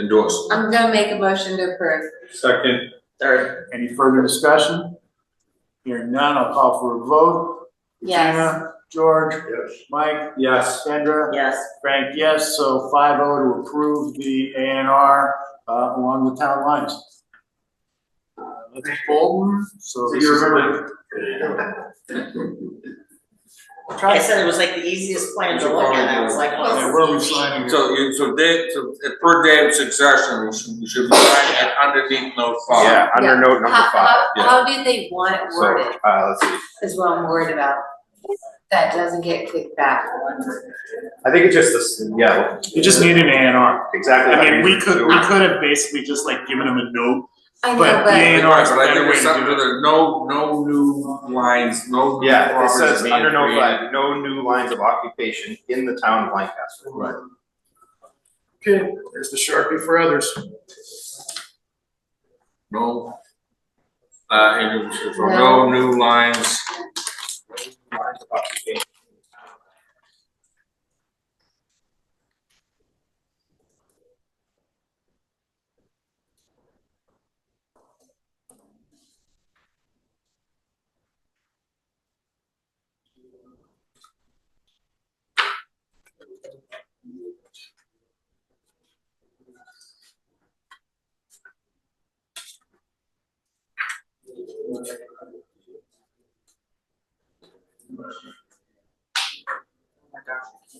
Endorse. I'm gonna make a motion to approve. Second. Third. Any further discussion? Hearing none, I'll call for a vote. Yes. Regina, George, Yes. Mike, Yes. Kendra, Yes. Frank, yes, so 5-0 to approve the A&R along the town lines. Let's Bolton, so So this you is remember- I said it was like the easiest plan to look at, I was like, Yeah, well. where are we signing? So per David's suggestion, we should be signing it underneath note 5. Yeah, under Yeah. note number 5. How do they want it So, worded, let's see. is what I'm worried about. That doesn't get kicked back. I think it's just this, yeah, You just need an A&R. exactly. I how mean, you we do could it. have basically just like given them a note, I know, but the but A&R is a But I better think way it's to something do it. that no new lines, no new Yeah, it properties says being under note created. 5, no new lines of occupation in the town of Lancaster. Right. Okay, there's the Sharpie for others. No. And so no new lines.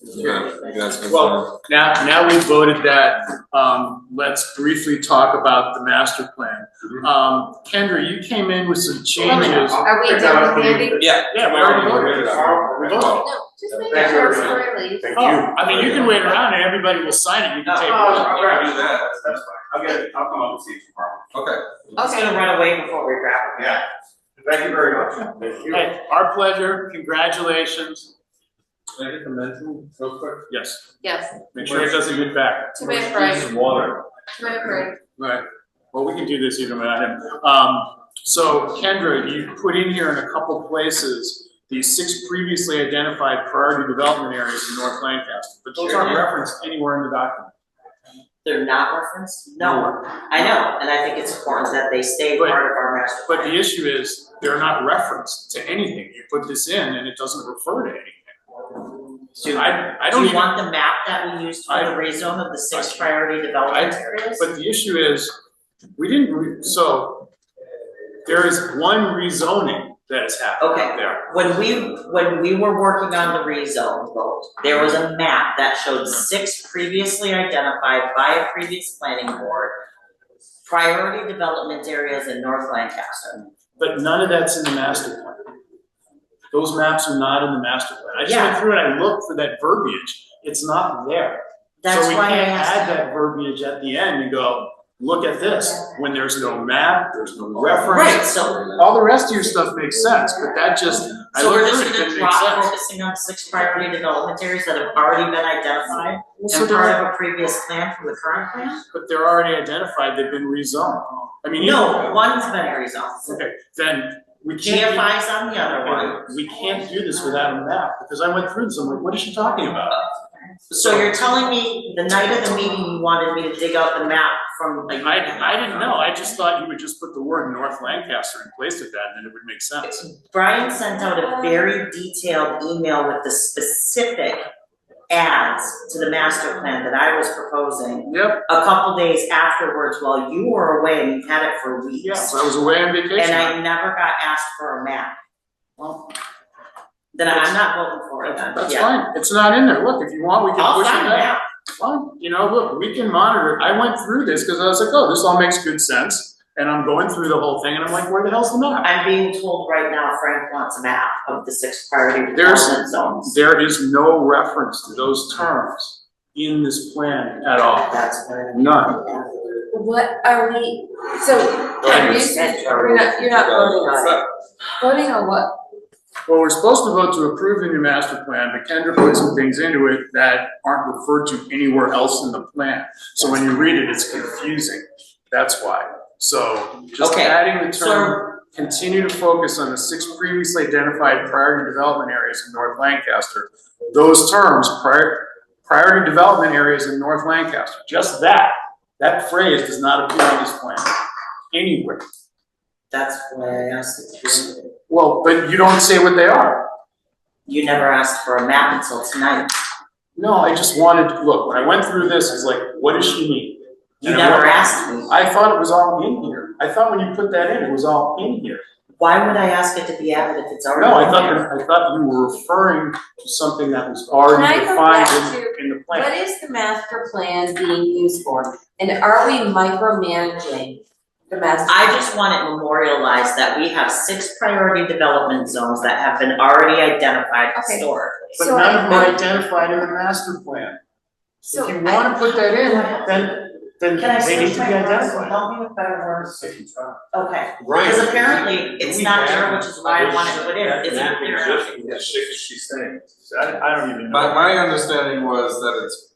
Yeah, you guys can Well, now we voted that, let's briefly talk about the master plan. Kendra, you came in with some changes. Are we done with Andy? Yeah. Yeah, we already voted. We voted. No, just make sure before I leave. Oh, I mean, you can wait around and everybody will sign it, you can take I'll grab Do you that. That's fine. I'll come up and see you tomorrow. Okay. It's gonna run away before we grab it. Yeah. Thank you very much. Thank you. Hey, our pleasure, congratulations. Can I get the mention real quick? Yes, Yes, make sure it doesn't get back. 2-minute break, Some water. 2-minute break. Right, well, we can do this even without him. So Kendra, you put in here in a couple places, these 6 previously identified priority development areas in North Lancaster, but those aren't referenced anywhere in the document. They're not referenced? No, I know, and I think it's important that they stay But- part of our master plan. But the issue is, they're not referenced to anything. You put this in and it doesn't refer to anything. I Do don't you even, want the map that we used for the rezone of the 6 priority development areas? but the issue is, we didn't, so there is one rezoning that has happened Okay. out there. When we were working on the rezone vote, there was a map that showed 6 previously identified by a previous planning board priority development areas in North Lancaster. But none of that's in the master plan. Those maps are not in the master plan. I just went Yeah. through and I looked for that verbiage. It's not there. That's So we why I can't asked. add that verbiage at the end and go, look at this. When there's no map, there's no reference. Right, so All the rest of your stuff makes sense, but that just, I we're looked just through it, it gonna didn't make drop sense. focusing on 6 priority development areas that have already been identified So and they're- part of a previous plan from the current plan? But they're already identified, they've been rezoned. I mean, No, one's been rezoned. Okay, then we can't. GFI's on the other one. We can't do this without a map, because I went through this, I'm like, what is she talking about? So you're telling me the night of the meeting, you wanted me to dig out the map from like. I didn't know, I just thought you would just put the word North Lancaster in place of that, and then it would make sense. Brian sent out a very detailed email with the specific adds to the master plan that I was proposing Yep, a couple days afterwards while you were away and you've had it for weeks. yes, I was away on vacation. And I never got asked for a map. Well, Then I'm not voting for it then. that's Yeah. fine, it's not in there, look, if you want, we can I'll push it find a back. map. Fine, you know, look, we can monitor it, I went through this, because I was like, oh, this all makes good sense. And I'm going through the whole thing, and I'm like, where the hell's the map? I'm being told right now Frank wants a map of the 6 priority There's- development zones. There is no reference to those terms in this plan at all, That's where. none. What are we, so, Karen, you said you're not voting on it. Voting on what? Well, we're supposed to vote to approve the new master plan, but Kendra put some things into it that aren't referred to anywhere else in the plan. So when you read it, it's confusing, that's why. So just Okay, adding the term, continue to focus on the 6 previously identified priority development areas in North Lancaster. Those terms, priority development areas in North Lancaster, just that phrase does not appear on this plan anywhere. That's why I asked it to be. Well, but you don't say what they are. You never asked for a map until tonight. No, I just wanted, look, when I went through this, it's like, what does she mean? You And I never went- asked me. I thought it was all in here. I thought when you put that in, it was all in here. Why would I ask it to be added if it's already No, in there? I thought you were referring to something that was Can I already go back defined to in the What plan. is the master plan being used for? And are we micromanaging the master? I just want it memorialized that we have 6 priority development zones that have been already identified Okay. historically. But So none of them are I- identified in the master plan. So If you wanna put that in, then Can I they need switch to be my words? identified. Help me with better words. Okay, Right. because apparently it's not there, which is why I want it put in. That Is it map clear exists, enough? the shit she's saying. I don't even know. My understanding was that it's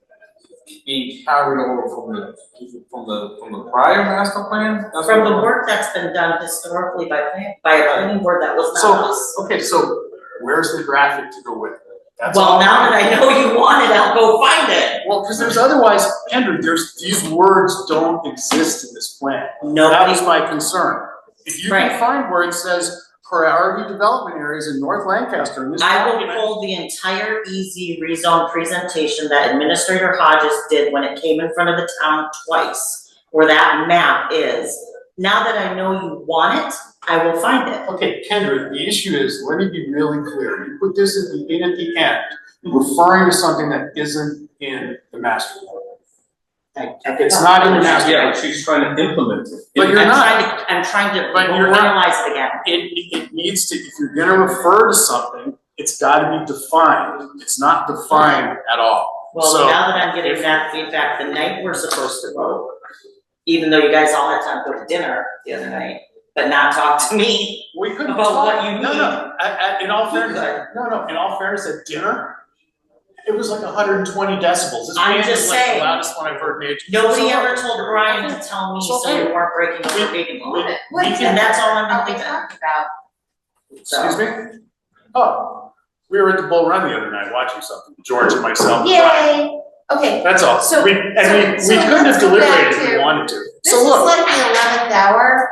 being carried over from the prior master plan? That's From what the I'm- work that's been done historically by a planning board that was not us. So, okay, so where's the graphic to go with it? That's Well, all. now that I know you want it, I'll go find it. Well, because there's otherwise, Andrew, these words don't exist in this plan. That Nobody, was my concern. If you can Right. find where it says priority development areas in North Lancaster in this I will document. pull the entire EZ rezone presentation that Administrator Hodges did when it came in front of the town twice, where that map is. Now that I know you want it, I will find it. Okay, Kendra, the issue is, let me be really clear, you put this at the end, referring to something that isn't in the master plan. It's not in the master Yeah, plan. she's trying to implement it. But you're not. I'm trying to But you're not. memorialize it again. It needs to, if you're gonna refer to something, it's gotta be defined. It's not defined at all. Well, So- now that I'm getting that feedback, the night we're supposed to vote, even though you guys all had time to go to dinner the other night, but not talk to me. We couldn't About talk- what you No, in all fairness, could. in all fairness, at dinner, it was like 120 decibels. This I'm band just was like the saying, loudest one I've heard made. Nobody ever told Brian to tell me So, so we weren't breaking over we- big What, and what And that's all I'm are gonna we leave it. talking about? Excuse me? Oh, we were at the Bull Run the other night watching something, George and myself. and Brian. Yay, okay, That's all. So- We so couldn't have let's go back deliberated if we to- wanted to. this So is look, like the 11th hour.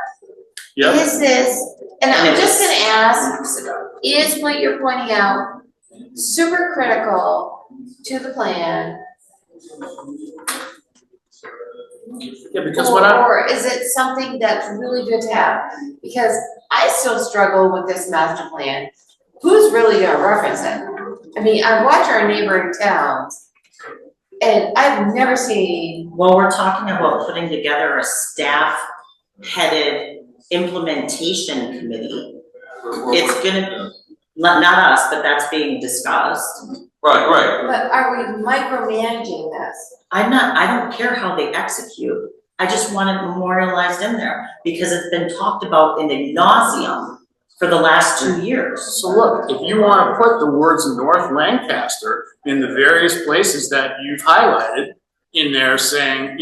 yep, Is this, and I'm And it just was gonna ask, is what you're pointing out super critical to the plan? yeah, because what I'm, Or is it something that's really good to have? Because I still struggle with this master plan. Who's really gonna reference it? I mean, I watch our neighboring towns, and I've never seen, Well, we're talking about putting together a staff-headed implementation committee. It's gonna, not us, but that's being discussed. Right. but are we micromanaging this? I don't care how they execute, I just want it memorialized in there, because it's been talked about in ad nauseum for the last 2 years. so look, if you wanna put the words North Lancaster in the various places that you've highlighted in there saying,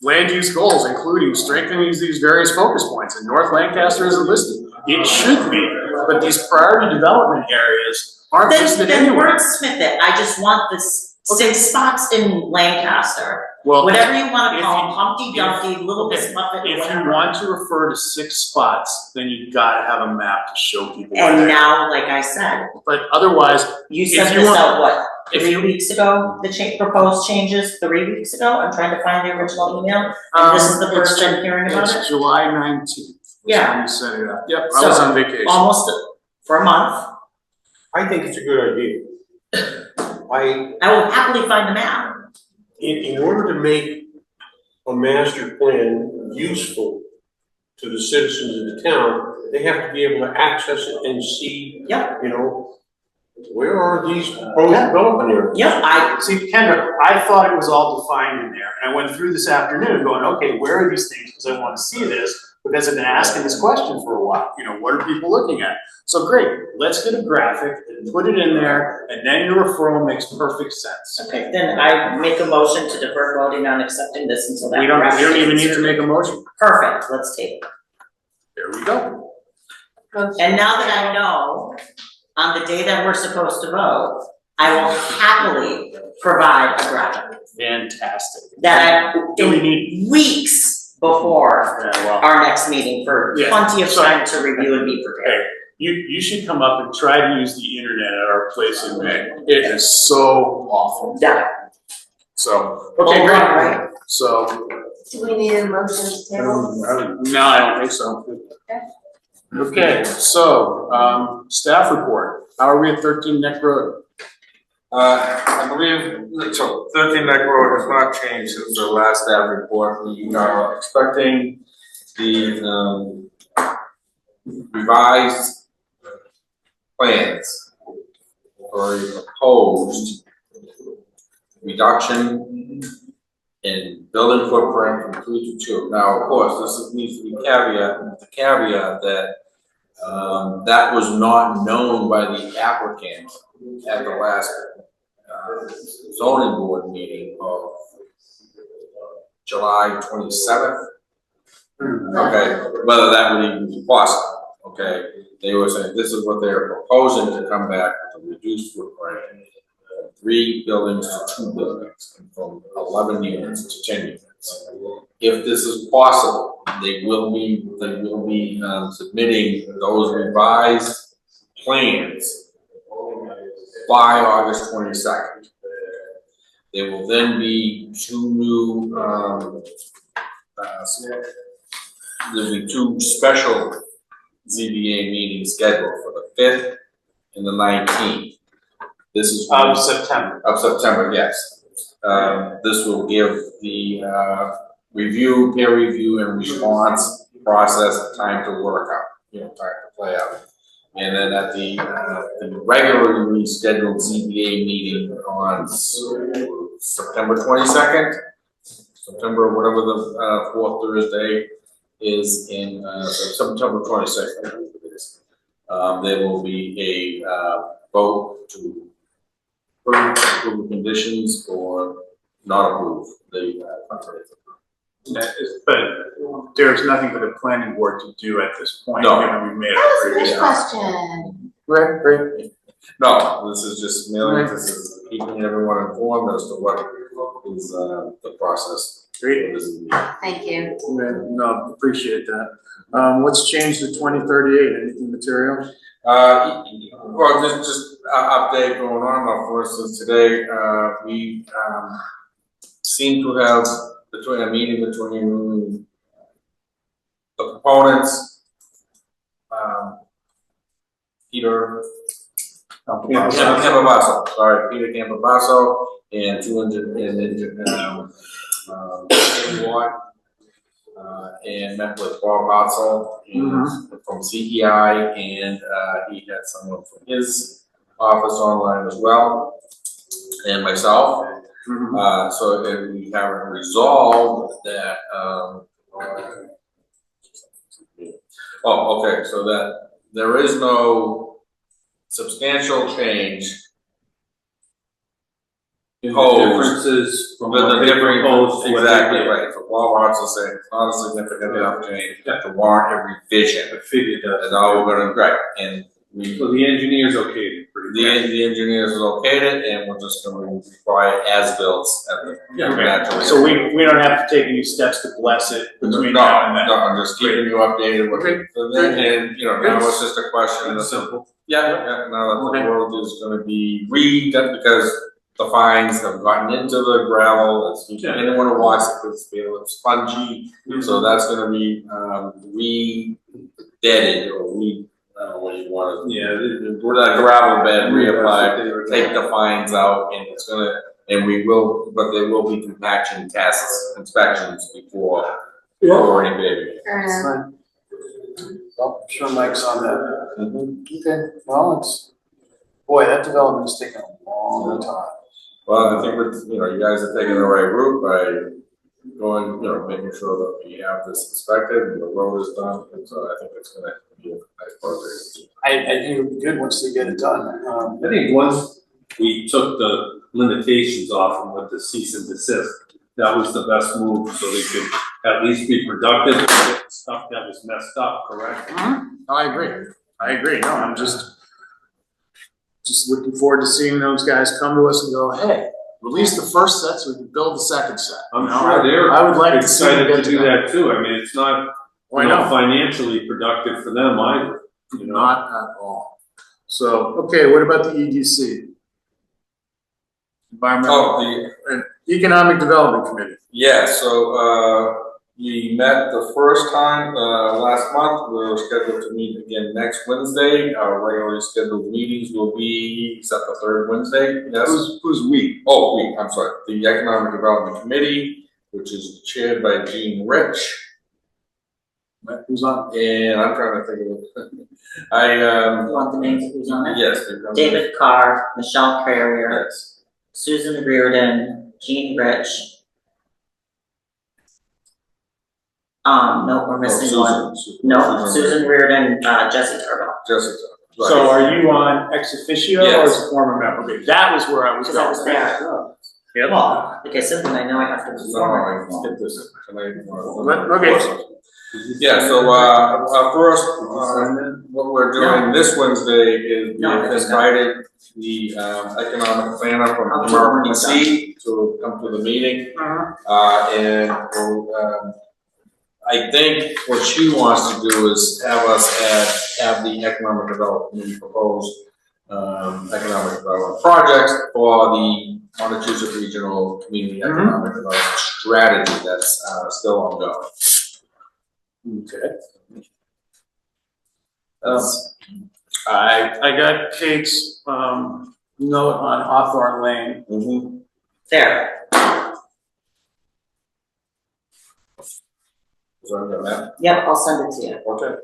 land use goals, including strengthening these various focus points, and North Lancaster isn't listed. It should be, but these priority development areas aren't listed Then anywhere. wordsmith it, I just want this 6 spots in Lancaster, Well, whatever you wanna if call you- them, Humpty Dumpty, Little okay, Miss Muffet, if whatever. you want to refer to 6 spots, then you've gotta have a map to show people where And they are. now, like I said, But otherwise, you If sent you this want- out, what, if 3 you- weeks ago, the proposed changes, 3 weeks ago? I'm trying to find the original email, and this is the first I'm hearing about it? It's July 19th. Yeah. When you sent it out. Yep, I was So, on vacation. Almost for a month, I think it's a good idea. I will happily find the map. In order to make a master plan useful to the citizens of the town, they have to be able to access it and see, Yep. where are these proposed development areas? Yep, See, Kendra, I thought it was all defined in there, and I went through this afternoon going, okay, where are these things? Because I want to see this, because I've been asking this question for a while, what are people looking at? So great, let's get a graphic and put it in there, and then your referral makes perfect sense. okay, then I make a motion to defer voting on accepting this until that. We don't graphic even is need to make a motion. Perfect, let's table it. There we go. And now that I know, on the day that we're supposed to vote, I will happily provide a graphic Fantastic. that Do we in need, weeks before yeah, well, our next meeting for Yeah, plenty of so- time to review and be prepared. you should come up and try to use the internet at our place in May. It is so awful. Yeah. So, Well, okay, great. right. So, Do we need a motion to table? no, I don't think so. Okay, so, staff report. How are we at 13 Neck Road? I believe, so 13 Neck Road has not changed since the last staff report. We are expecting the revised plans for a proposed reduction in building footprint from 3 to 2. Now, of course, this needs to be caveat that that was not known by the applicant at the last zoning board meeting of July 27th. Okay, whether that would even be possible, okay? They were saying this is what they're proposing to come back with a reduced footprint. 3 buildings to 2 buildings, and from 11 units to 10 units. If this is possible, they will be submitting those revised plans by August 22nd. There will then be 2 new, there'll be 2 special ZBA meetings scheduled for the 5th and the 19th. This is. Of September. Of September, yes. This will give the, peer review and response process time to work out, time to play out. And then at the regularly scheduled ZBA meeting on September 22nd, September, whatever the, 4th Thursday is in, September 26th, I believe it is. There will be a, vote to approve the conditions or not approve the, But there's nothing for the planning board to do at this point, No. given we made a That's a previous. good question. Great. No, this is just merely, this is keeping everyone informed as to what is, the process. Great. This is- Thank you. No, appreciate that. What's changed to 2038? Anything material? Well, just update going on, for instance, today, we, seem to have a meeting between the proponents, Peter Campobasso, Peter Campobasso, and 2 and met with Bob Hotzel from CEI, and he had someone from his office online as well, and myself. So and we haven't resolved that. So that there is no substantial change. Differences from what they proposed. to what they Exactly did. right. So Bob Hart's saying it's not a significant enough change to warrant a revision. I figured that. And now we're gonna, right, and we, So the engineers okayed it pretty much. the engineers is okayed it, and we're just gonna require as-built at the. natural- So we don't have to take any steps to bless it between No, now and then? no, I'm just keeping you updated with Okay. it, and, now it's just a question of. Simple. Yeah, now that Okay. the world is gonna be redone, because the fines have gotten into the gravel, anyone who walks it could feel it's spongy, so that's gonna be, re-deaded, or I don't know what you want. Yeah. We're that gravel bed reapplied, take the fines out, and it's gonna, and we will, but there will be compaction tests, inspections before any paving. Fair enough. Well, I'm sure Mike's on that. Okay, well, that development is taking a long time. Well, I think you guys are taking the right route by going, making sure that we have this inspected and the road is done, and so I think it's gonna be a nice project. I think it'll be good once they get it done. I think once we took the limitations off and with the cease and desist, that was the best move, so they could at least be productive and get stuff that was messed up, correct? I agree. No, I'm just looking forward to seeing those guys come to us and go, hey, release the first set so we can build the second set. I'm sure they're I would like to see them excited get to do together. that too. I mean, it's not, Why not? financially productive for them either. Not at all. So, okay, what about the EDC? Environmental and Economic Development Committee. Yeah, so, we met the first time, last month, we're scheduled to meet again next Wednesday, our regularly scheduled meetings will be, except the 3rd Wednesday, yes? Who's we? Oh, I'm sorry, the Economic Development Committee, which is chaired by Gene Rich. Who's on? And I'm trying to think of it. You want the names of who's on it? Yes. David Carr, Michelle Carrier, Yes. Susan Reardon, Jean Rich. No, we're missing one. No, Susan Reardon, Jesse Turbo. Jessica. So are you on ex officio or Yes. as a former member? Okay, that was where I was Because I was going. there. Yep. Well, like I said, then I know I have to No, perform it. I can get this. Can I- Okay. Yeah, so, first, what we're doing this Wednesday is No, I we've just got- invited the, economic planner from MRPC to come to the meeting. And, I think what she wants to do is have us have the economic development proposed, economic development projects for the Montezuma Regional Community Economic Development Strategy that's, still ongoing. Okay. That's, I got Kate's, note on Hawthorne Lane. mhm. There, Is that on that? yep, I'll send it to you. Okay.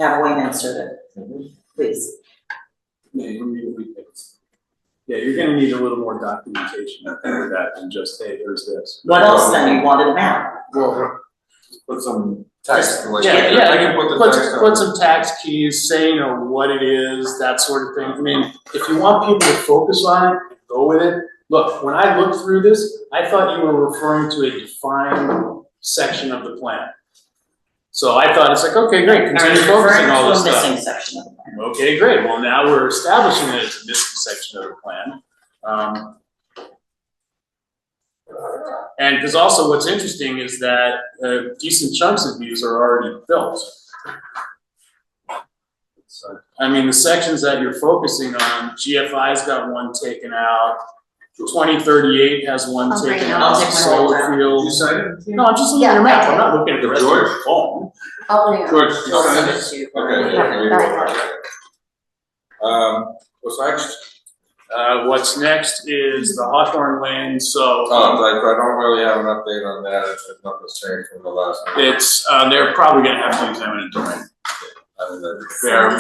Have Wayne insert it, please. Yeah, you're gonna need a little more documentation for that than just, hey, there's this. What else then? You wanted a map? Well, put some text, like, Yeah, I can put the text put on. some tax keys, say, you know, what it is, that sort of thing. I mean, if you want people to focus on it, go with it. Look, when I looked through this, I thought you were referring to a defined section of the plan. So I thought, it's like, okay, great, continue focusing all this Referring to a stuff. missing section of the plan. Okay, great, well, now we're establishing that it's a missing section of the plan. And because also what's interesting is that decent chunks of these are already built. So, I mean, the sections that you're focusing on, GFI's got one taken out, 2038 has one I'll taken bring it. out, I'll take my solar notes out. fields. You sign it? No, I'm just looking at your map, I'm not looking at the rest of your phone. I'll bring it. George, I'll send it to you. Okay. What's next? What's next is the Hawthorne Lane, so. I don't really have an update on that, it's nothing's changed from the last meeting. It's, they're probably gonna have to use eminent domain. Their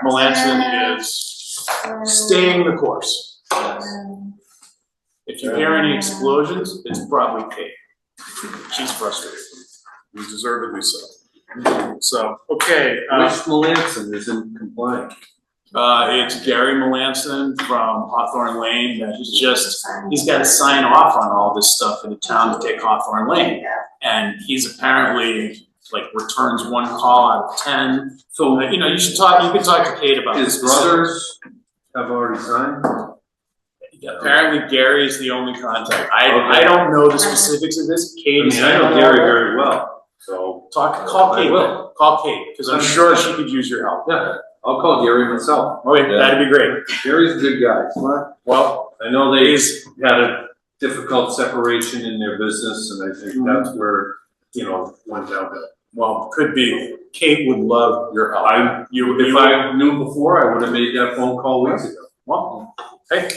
Melanson is staying the course. If you hear any explosions, it's probably Kate. She's frustrated, and deservedly so. So, okay, Which Melanson isn't compliant? it's Gary Melanson from Hawthorne Lane that he's got to sign off on all this stuff in the town to take Hawthorne Lane. And he's apparently like returns one call out of 10. So, you know, you can talk to Kate about His this. brothers have already signed? Apparently Gary's the only contact. I don't know the specifics of this. I Kate is. mean, I know Gary very well, so. Call I Kate, will. call Kate, because I'm sure she could use your help. Yeah, I'll call Gary myself. Oh, yeah, that'd be great. Gary's a good guy. Well, I know they had a difficult separation in their business, and I think that's where, you know, went downhill. well, could be. Kate would love your help. If I knew before, I would have made that phone call weeks ago. Well, hey,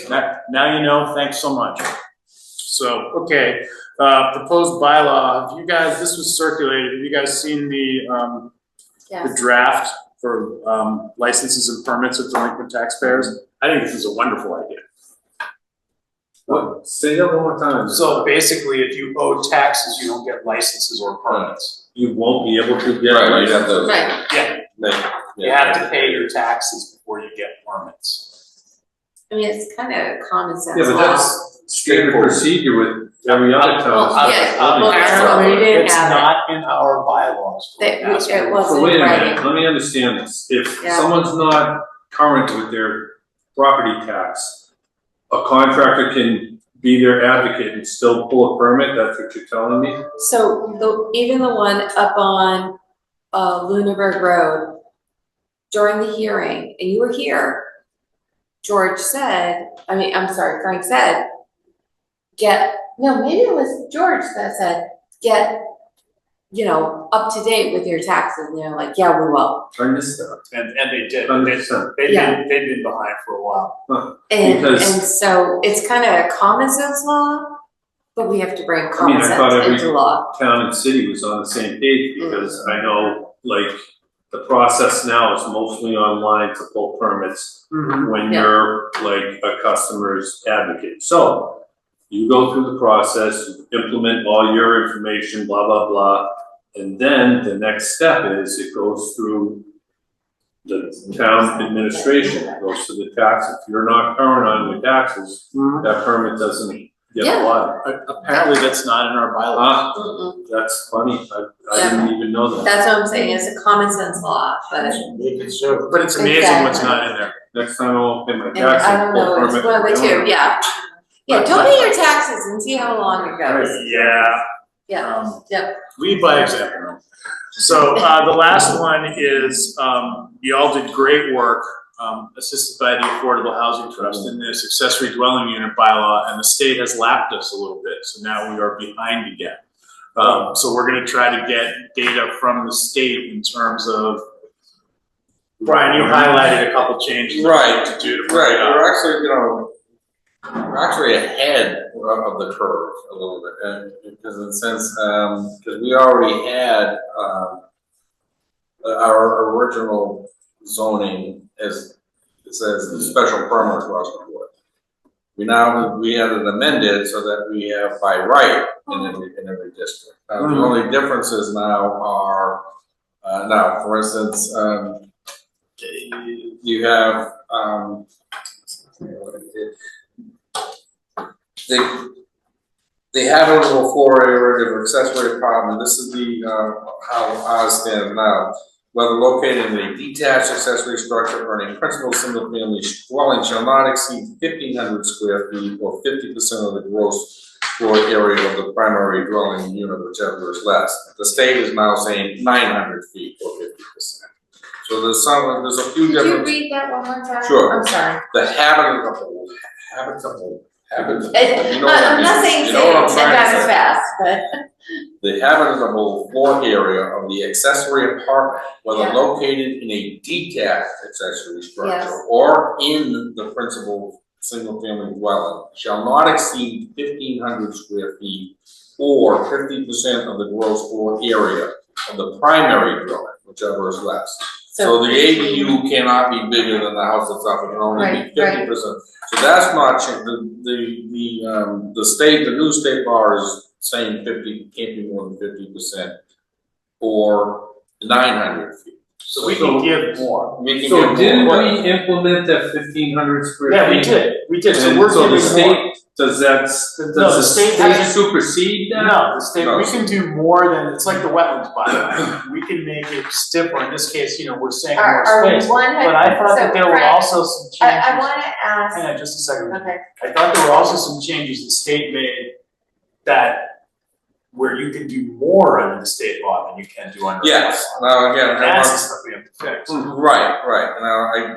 now you know, thanks so much. So, okay, proposed bylaw, have you guys, this was circulated, have you guys seen the Yes. draft for, licenses and permits of delinquent taxpayers? I think this is a wonderful idea. What, say that one more time. So basically, if you owe taxes, you don't get licenses or permits. You won't be able to get. Right, you'd have to. Right. Yeah, you have to pay your taxes before you get permits. I mean, it's kind of common sense. Yeah, but that's standard procedure with every other town. Well, yeah, well, Apparently, we didn't it's have it. not in our bylaws. It So wasn't wait a writing. minute, let me understand this. If Yeah. someone's not current with their property tax, a contractor can be their advocate and still pull a permit, that's what you're telling me? So even the one up on Lunenburg Road, during the hearing, and you were here, George said, Frank said, maybe it was George that said, get, you know, up to date with your taxes, and they're like, yeah, we will. I missed that. And they did. 100%. They've Yeah. been behind for a while. And Because- so it's kind of a common sense law, but we have to bring common I thought sense every into law. town and city was on the same page, because I know, like, the process now is mostly online to pull permits when Yeah. you're like a customer's advocate. So you go through the process, you implement all your information, blah, blah, blah. And then the next step is it goes through the town administration, it goes to the tax. If you're not current on your taxes, that permit doesn't get Yeah. applied. Apparently, that's not in our bylaws. Ah, Mm-mm. that's funny, I didn't even know that. That's what I'm saying, it's a common sense law, but, Make it so. But it's amazing what's not in there. Next time I won't pay my and taxes, I don't know, full it's permit. one of the two, yeah. Yeah, don't pay your taxes and see how long it goes. Yeah, Yeah, yep. lead by example. So, the last one is, you all did great work, assisted by the Affordable Housing Trust in this accessory dwelling unit bylaw, and the state has lapped us a little bit, so now we are behind again. So we're gonna try to get data from the state in terms of, Brian, you highlighted a couple changes. Right, To do to. right, we're actually, we're actually ahead of the curve a little bit, because in a sense, because we already had, our original zoning as, it says, the special permit across the board. We had it amended so that we have by right in every district. Now, the only differences now are, now, for instance, you have, they have a little 4 area of accessory apartment. This is the, how ours stands now. Whether located in a detached accessory structure or in a principal single-family dwelling shall not exceed 1,500 square feet or 50% of the gross floor area of the primary dwelling unit, whichever is less. The state is now saying 900 feet or 50%. So there's a few Could you different. read that one more time? Sure. I'm sorry. The habitable. You know what I I'm mean. not saying You know what I'm say trying to that as say. fast, but. The habitable floor area of the accessory apartment, whether Yeah. located in a detached accessory structure Yes. or in the principal single-family dwelling, shall not exceed 1,500 square feet or 50% of the gross floor area of the primary dwelling, whichever is less. So the ADU cannot be bigger than the house itself, it can only be 50%. So that's not changed. The state, the new state law is saying 50, can't be more than 50% or 900 feet. So we can give more. We can So give didn't more. we implement that 1,500 square feet? Yeah, we did, so And we're so the giving more. state, does that, No, the state hasn't- supersede that? No, the state, No. we can do more than, it's like the wetlands bylaw, we can make it stiffer, in this case, we're saying more Are we space. one? But I thought that there were Frank, also some changes. I wanna ask, Hang on just a second. okay, I thought there were also some changes the state made that where you can do more under the state law than you can do under. the Yes, bylaw. now again, I That's the want- stuff we have to fix. right, now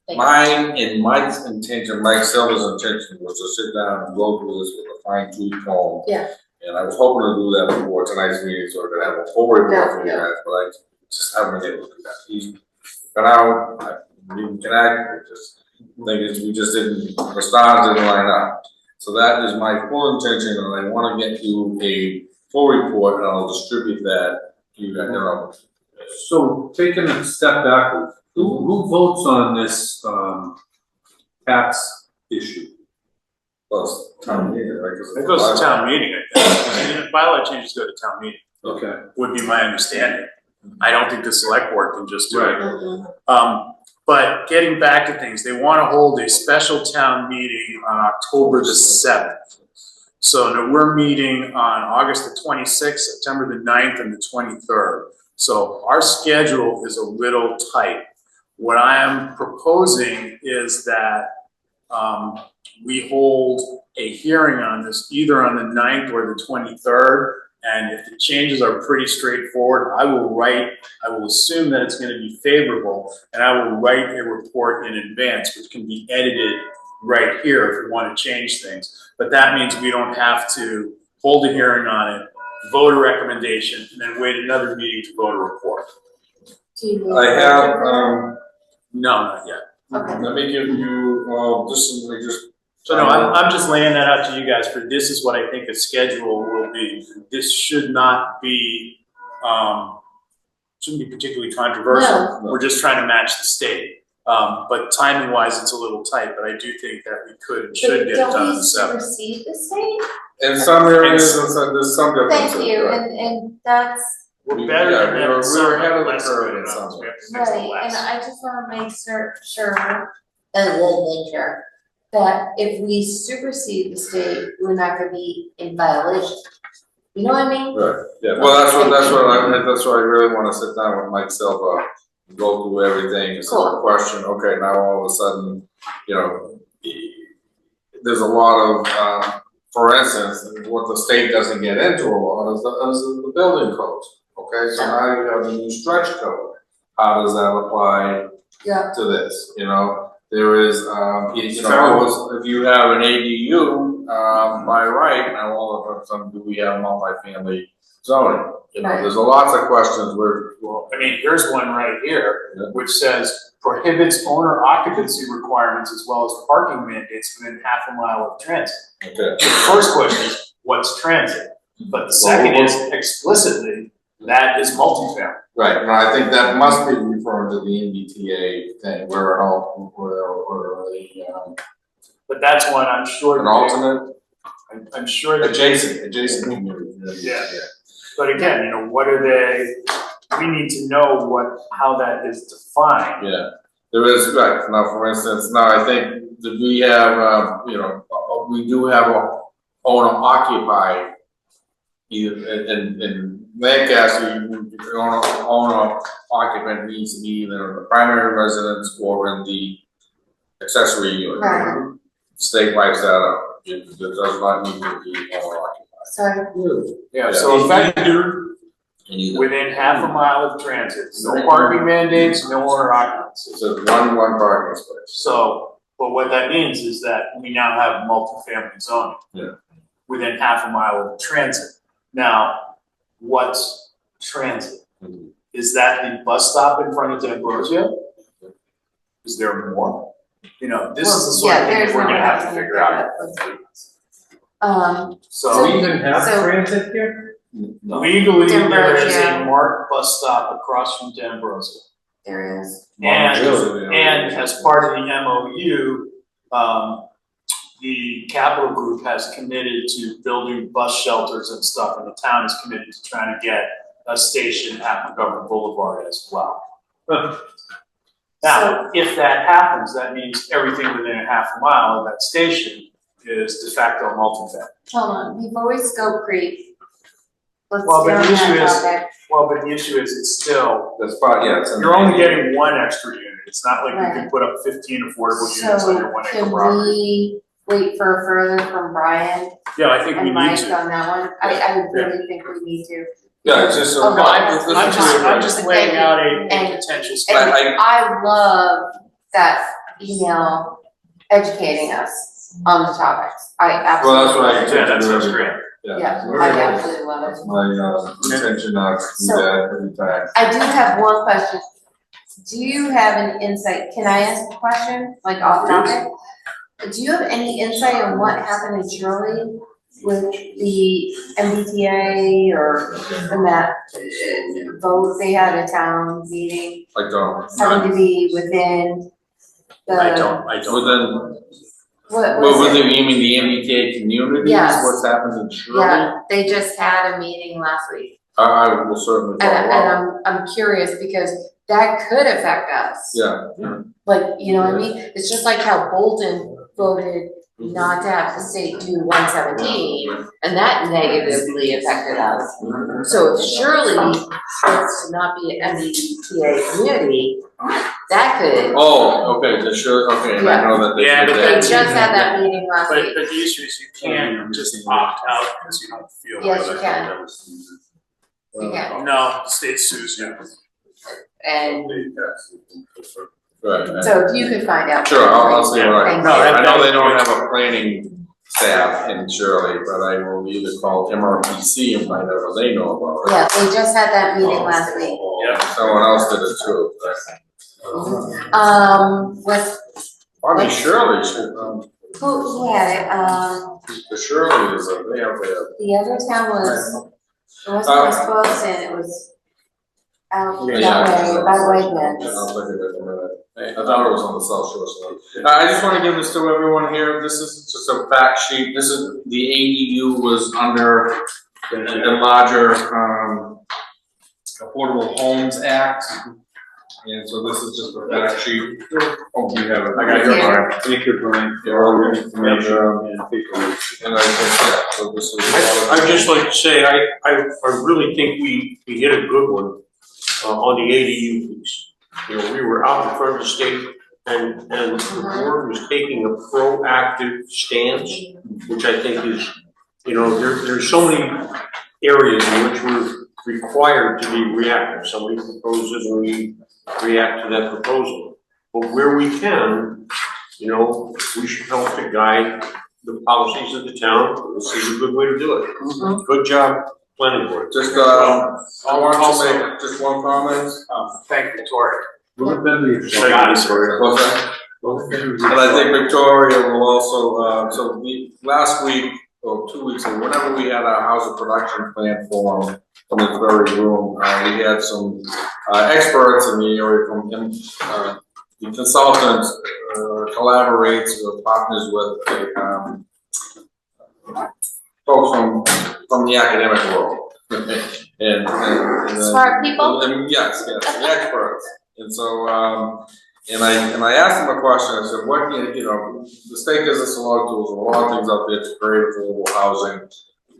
mine and Mike's intention, Mike Silver's intention was to sit down and go through this with a fine tooth comb. Yeah. And I was hoping to do that before tonight's meeting, so I could have a full report for you Yeah. guys, but I just haven't been able to do that. He's been out, I didn't connect, we just didn't, the stars didn't line up. So that is my full intention, and I wanna get you a full report, and I'll distribute that to you guys, So taking a step backwards, who votes on this, tax issue? plus town meeting, right? 'Cause it's It goes to a bylaw. town meeting, I think. Bylaw changes go to town meeting, Okay. would be my understanding. I don't think the select board can just do it. mm-mm. But getting back to things, they wanna hold a special town meeting on October the 7th. So now we're meeting on August the 26th, September the 9th, and the 23rd. So our schedule is a little tight. What I am proposing is that, we hold a hearing on this either on the 9th or the 23rd. And if the changes are pretty straightforward, I will assume that it's gonna be favorable, and I will write a report in advance, which can be edited right here if we wanna change things. But that means we don't have to hold a hearing on it, vote a recommendation, and then wait another meeting to vote a report. Do you need I a have, budget for No, not yet. that? Okay, let me give you, this is, let me just. So no, I'm just laying that out to you guys, for this is what I think a schedule will be. This should not be, shouldn't be particularly controversial. No. We're just trying to match the state. But timing wise, it's a little tight, but I do think that we could and should get it done on the 7th. Don't we supersede the state? In some areas, there's some differences. Thank you, right? and that's, we're better Yeah, than we them were- in we some, were ahead of the less curve good in in some others. We have to fix the Right, and less. I just wanna make sure that if we supersede the state, we're not gonna be in violation. You know what I mean? Right, yeah, well, that's what I really wanna sit down with Mike Silva, go through everything, it's a Cool. question, okay, now all of a sudden, you know, there's a lot of, for instance, what the state doesn't get into a lot is the building codes, okay? So now you have the new stretch code, how does that apply Yeah. to this, you know? There is, you know, if you have an ADU, by right, now all of a sudden, do we have multifamily zoning? You know, Right. there's a lots of questions where, Well, I mean, here's one right here, which says prohibits owner occupancy requirements as well as parking mandates within half a mile of transit. okay. The first question is, what's transit? But the second is explicitly, that is multifamily. Right, and I think that must be referring to the MBTA thing, where an But that's one I'm sure. an alternate, I'm sure that. adjacent community. Yeah. But again, you know, what are they, we need to know how that is defined. Yeah, there is, right, now, for instance, now I think that we have, you know, we do have a owner occupied. Either, in Lancaster, owner occupant needs to be either in the primary residence or in the accessory unit. Right. State wipes that out, it does not need to be owner occupied. So, Yeah, so effective Either. within half a mile of transit, no parking mandates, no owner occupancy. It says one parking space. So, but what that means is that we now have multifamily zoning. Yeah. Within half a mile of transit. Now, what's transit? Mhm. Is that the bus stop in front of D'Ambrosio? Is there more? You know, this is the sort of thing that we're gonna have to figure out. So Do we even have So- transit here? No. legally, there is a D'Ambrosio. marked bus stop across from D'Ambrosio. there is, And as part of the MOU, the Capital Group has committed to building bus shelters and stuff, and the town is committed to trying to get a station at McGovern Boulevard as well. Now, if that happens, that means everything within a half a mile of that station is de facto multifamily. hold on, before we scope creep, let's Well, stay but on the issue that is- topic. Well, but the issue is it's still, That's fine, yeah, it's in the- you're only getting one extra unit. It's not like you can Right. put up 15 affordable units on your So 1 acre can property. we wait for further from Brian Yeah, I think we and need Mike to. on that one? I really think we need to. Yeah, it's just. Oh, No, that's I'm just laying out a And- potential. And I love that email educating us on the topics. I absolutely. Well, that's what I love it. Yeah, that sounds great. Yeah, I absolutely love it. My, intention not to do So- that every time. I do have one question. Do you have an insight? Can I ask a question, like off topic? Do you have any insight on what happened in Shirley with the MBTA or in that vote they had a town meeting I don't. having to be within the. I don't. Within, What well, was it? you mean the MBTA community, Yes. is what's happened in Shirley? Yeah, they just had a meeting last week. I will certainly And follow up. I'm curious because that could affect us. Yeah, Like, you know what I mean? It's just like how Bolton voted not to have the state do 117, and that negatively affected us. So if Shirley wants to not be an MBTA community, that could, oh, okay, the sure, okay, I know that they Yeah, did but they that. just had that meeting last But, week. but the issue is you can't just opt out because you don't feel. Yes, like you it. can. You can. No, the state sues you. And Right, so if you could find out. sure, I'll see what I Thank can, you. I know they don't have a planning staff in Shirley, but I will either call MRPC and find out what they know about it. Yeah, they just had that meeting last week. Yeah. Someone else did it too, With, I mean, Shirley should, who had it, the Shirley is, they have the other town was, it wasn't West Boylston, it was out Yeah, that way, by Wegmans. I'll look at it in a minute. I thought it was on the South Shore, so. I just wanna give this to everyone here, this is just a fact sheet, this is, the AEU was under a larger, Affordable Homes Act. And so this is just a fact sheet. Oh, you have it. I got your Brian. Thank you, Brian, Yeah, for all your and, information um, and paperwork. And I think, yeah, so this is. I'd just like to say, I really think we hit a good one, on the ADU piece. You know, we were out in front of the state and the board was taking a proactive stance, which I think is, you know, there's so many areas in which we're required to be reactive. Somebody proposes and we react to that proposal. But where we can, you know, we should help to guide the policies of the town. This is a good way to do it. Good job, planning board. Just, I want to make just one comment. Thank you, Victoria. Sorry, what's that? And I think Victoria will also, so last week, or 2 weeks ago, whenever we had our housing production plan forum from this very room, we had some experts in the area from the consultant collaborates or partners with folks from the academic world. and Smart people? Yes, the experts. And so, and I asked them a question. I said, what, you know, the state gives us a lot of tools and a lot of things out there to create affordable housing.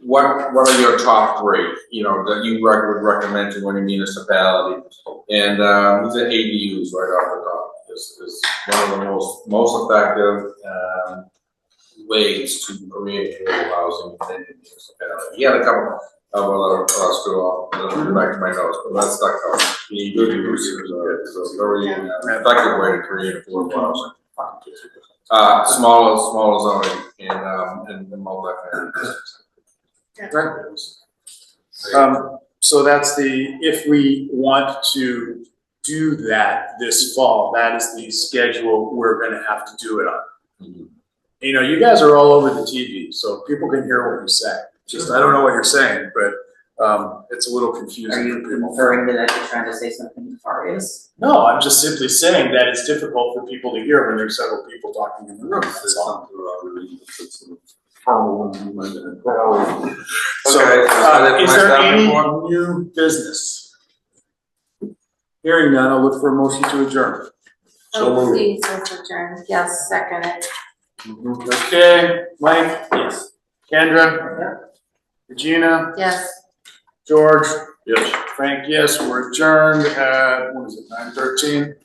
What are your top three, you know, that you would recommend to any municipality? And these are ADUs right off the top. Is one of the most effective ways to create affordable housing in any municipality. He had a couple of other screw up back to my notes, but that's stuck up. The ADUs is a very effective way to create affordable housing. Smaller zoning and multi-family districts. So that's if we want to do that this fall, that is the schedule we're gonna have to do it on. You know, you guys are all over the TV, so people can hear what you say. Just, I don't know what you're saying, but it's a little confusing. Are you inferring that you're trying to say something nefarious? No, I'm just simply saying that it's difficult for people to hear when there's several people talking in the room, that's all. So, is there any new business? Hearing none, I'll look for a motion to adjourn. Oh, please, let's adjourn. Yes, second it. Okay, Mike? Yes. Kendra? Regina? Yes. George? Yes. Frank, yes, we're adjourned at, what is it, 9:13?